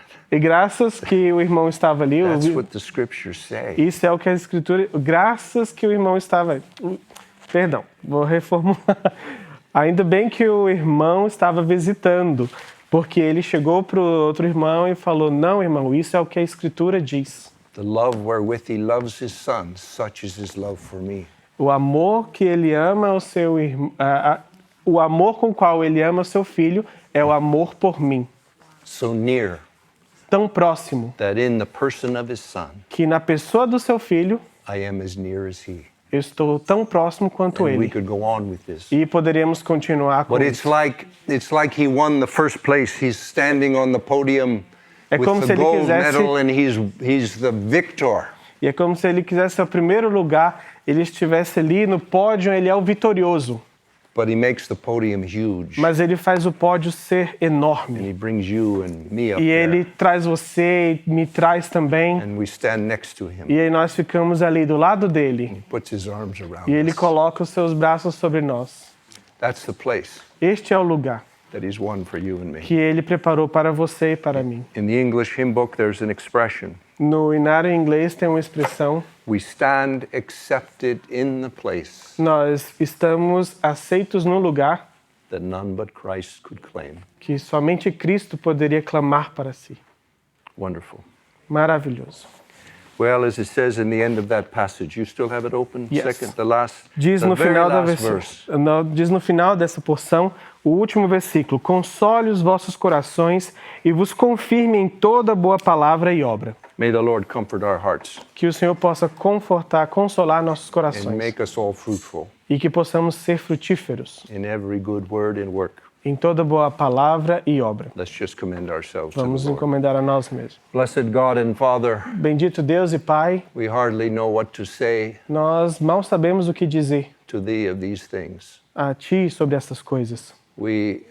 Speaker 2: que o irmão estava ali,
Speaker 1: that's what the scriptures say.
Speaker 2: isso é o que a escritura, graças que o irmão estava, perdão, vou reformular. Ainda bem que o irmão estava visitando, porque ele chegou para o outro irmão e falou: não, irmão, isso é o que a escritura diz.
Speaker 1: The love wherewith he loves his son, such is his love for me.
Speaker 2: O amor que ele ama o seu irmão, o amor com o qual ele ama o seu filho é o amor por mim.
Speaker 1: So near
Speaker 2: Tão próximo
Speaker 1: that in the person of his son,
Speaker 2: que na pessoa do seu filho
Speaker 1: I am as near as he.
Speaker 2: eu estou tão próximo quanto
Speaker 1: And we
Speaker 2: ele.
Speaker 1: could go on with this.
Speaker 2: E poderíamos continuar com
Speaker 1: But
Speaker 2: isso.
Speaker 1: it's like he won the first place. He's standing on the podium
Speaker 2: É
Speaker 1: with
Speaker 2: como
Speaker 1: the
Speaker 2: se ele
Speaker 1: gold
Speaker 2: quisesse-
Speaker 1: medal and he's the victor.
Speaker 2: E é como se ele quisesse o primeiro lugar, ele estivesse ali no pódio, ele é o vitorioso.
Speaker 1: But he makes the podium huge.
Speaker 2: Mas ele faz o pódio ser
Speaker 1: And
Speaker 2: enorme.
Speaker 1: he brings you and me up
Speaker 2: E ele
Speaker 1: there.
Speaker 2: traz você, me traz também.
Speaker 1: And we stand next to him.
Speaker 2: E aí nós ficamos ali do lado dele.
Speaker 1: He puts his arms around
Speaker 2: E ele
Speaker 1: us.
Speaker 2: coloca os seus braços sobre nós.
Speaker 1: That's the place
Speaker 2: Este é o lugar
Speaker 1: that he's won for you and me.
Speaker 2: que ele preparou para você e para mim.
Speaker 1: In the English hymn book, there's an expression.
Speaker 2: No inário em inglês tem uma expressão:
Speaker 1: We stand accepted in the place
Speaker 2: nós estamos aceitos no lugar
Speaker 1: that none but Christ could claim.
Speaker 2: que somente Cristo poderia clamar para si.
Speaker 1: Wonderful.
Speaker 2: Maravilhoso.
Speaker 1: Well, as it says in the end of that passage, you still have it open?
Speaker 2: Yes.
Speaker 1: The last,
Speaker 2: Diz
Speaker 1: the
Speaker 2: no,
Speaker 1: very
Speaker 2: final da
Speaker 1: last verse.
Speaker 2: diz no final dessa porção, o último versículo: console os vossos corações e vos confirme em toda boa palavra e obra.
Speaker 1: May the Lord comfort our hearts
Speaker 2: Que o Senhor possa confortar, consolar nossos
Speaker 1: and
Speaker 2: corações
Speaker 1: make us all fruitful
Speaker 2: e que possamos ser frutíferos
Speaker 1: in every good word and work.
Speaker 2: em toda boa palavra e obra.
Speaker 1: Let's just commend ourselves to
Speaker 2: Vamos
Speaker 1: the Lord.
Speaker 2: encomendar a nós mesmos.
Speaker 1: Blessed God and Father,
Speaker 2: Bendito Deus e Pai,
Speaker 1: we hardly know what to say
Speaker 2: nós mal sabemos o que dizer
Speaker 1: to Thee of these things.
Speaker 2: a Ti sobre essas coisas.
Speaker 1: We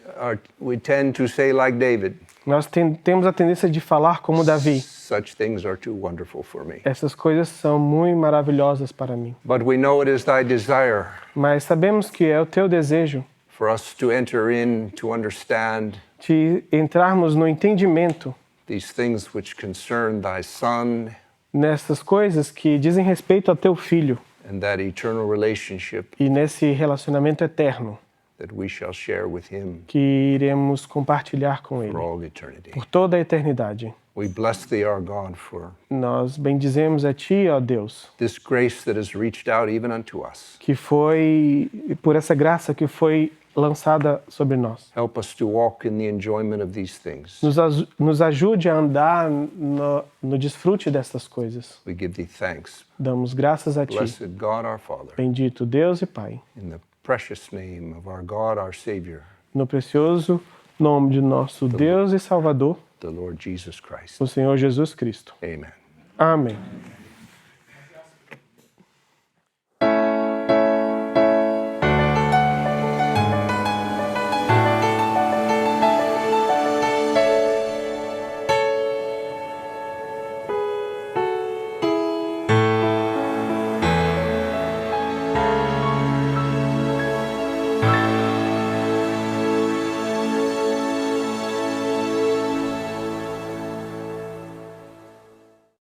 Speaker 1: tend to say like David,
Speaker 2: Nós temos a tendência de falar como Davi.
Speaker 1: such things are too wonderful for me.
Speaker 2: Essas coisas são muito maravilhosas para mim.
Speaker 1: But we know it is thy desire
Speaker 2: Mas sabemos que é o teu desejo
Speaker 1: for us to enter in, to understand
Speaker 2: de entrarmos no entendimento
Speaker 1: these things which concern thy Son
Speaker 2: nessas coisas que dizem respeito ao teu filho
Speaker 1: and that eternal relationship
Speaker 2: e nesse relacionamento eterno
Speaker 1: that we shall share with him
Speaker 2: que iremos compartilhar com ele
Speaker 1: for all eternity.
Speaker 2: por toda a eternidade.
Speaker 1: We bless thee, our God, for
Speaker 2: Nós bendizemos a ti, ó Deus,
Speaker 1: this grace that has reached out even unto us.
Speaker 2: que foi por essa graça que foi lançada sobre nós.
Speaker 1: Help us to walk in the enjoyment of these things.
Speaker 2: Nos ajude a andar no desfrute dessas coisas.
Speaker 1: We give thee thanks.
Speaker 2: Damos graças a ti.
Speaker 1: Blessed God, our Father,
Speaker 2: Bendito Deus e Pai,
Speaker 1: in the precious name of our God, our Savior,
Speaker 2: no precioso nome de nosso Deus e Salvador,
Speaker 1: the Lord Jesus Christ.
Speaker 2: o Senhor Jesus Cristo.
Speaker 1: Amen.
Speaker 2: Amém.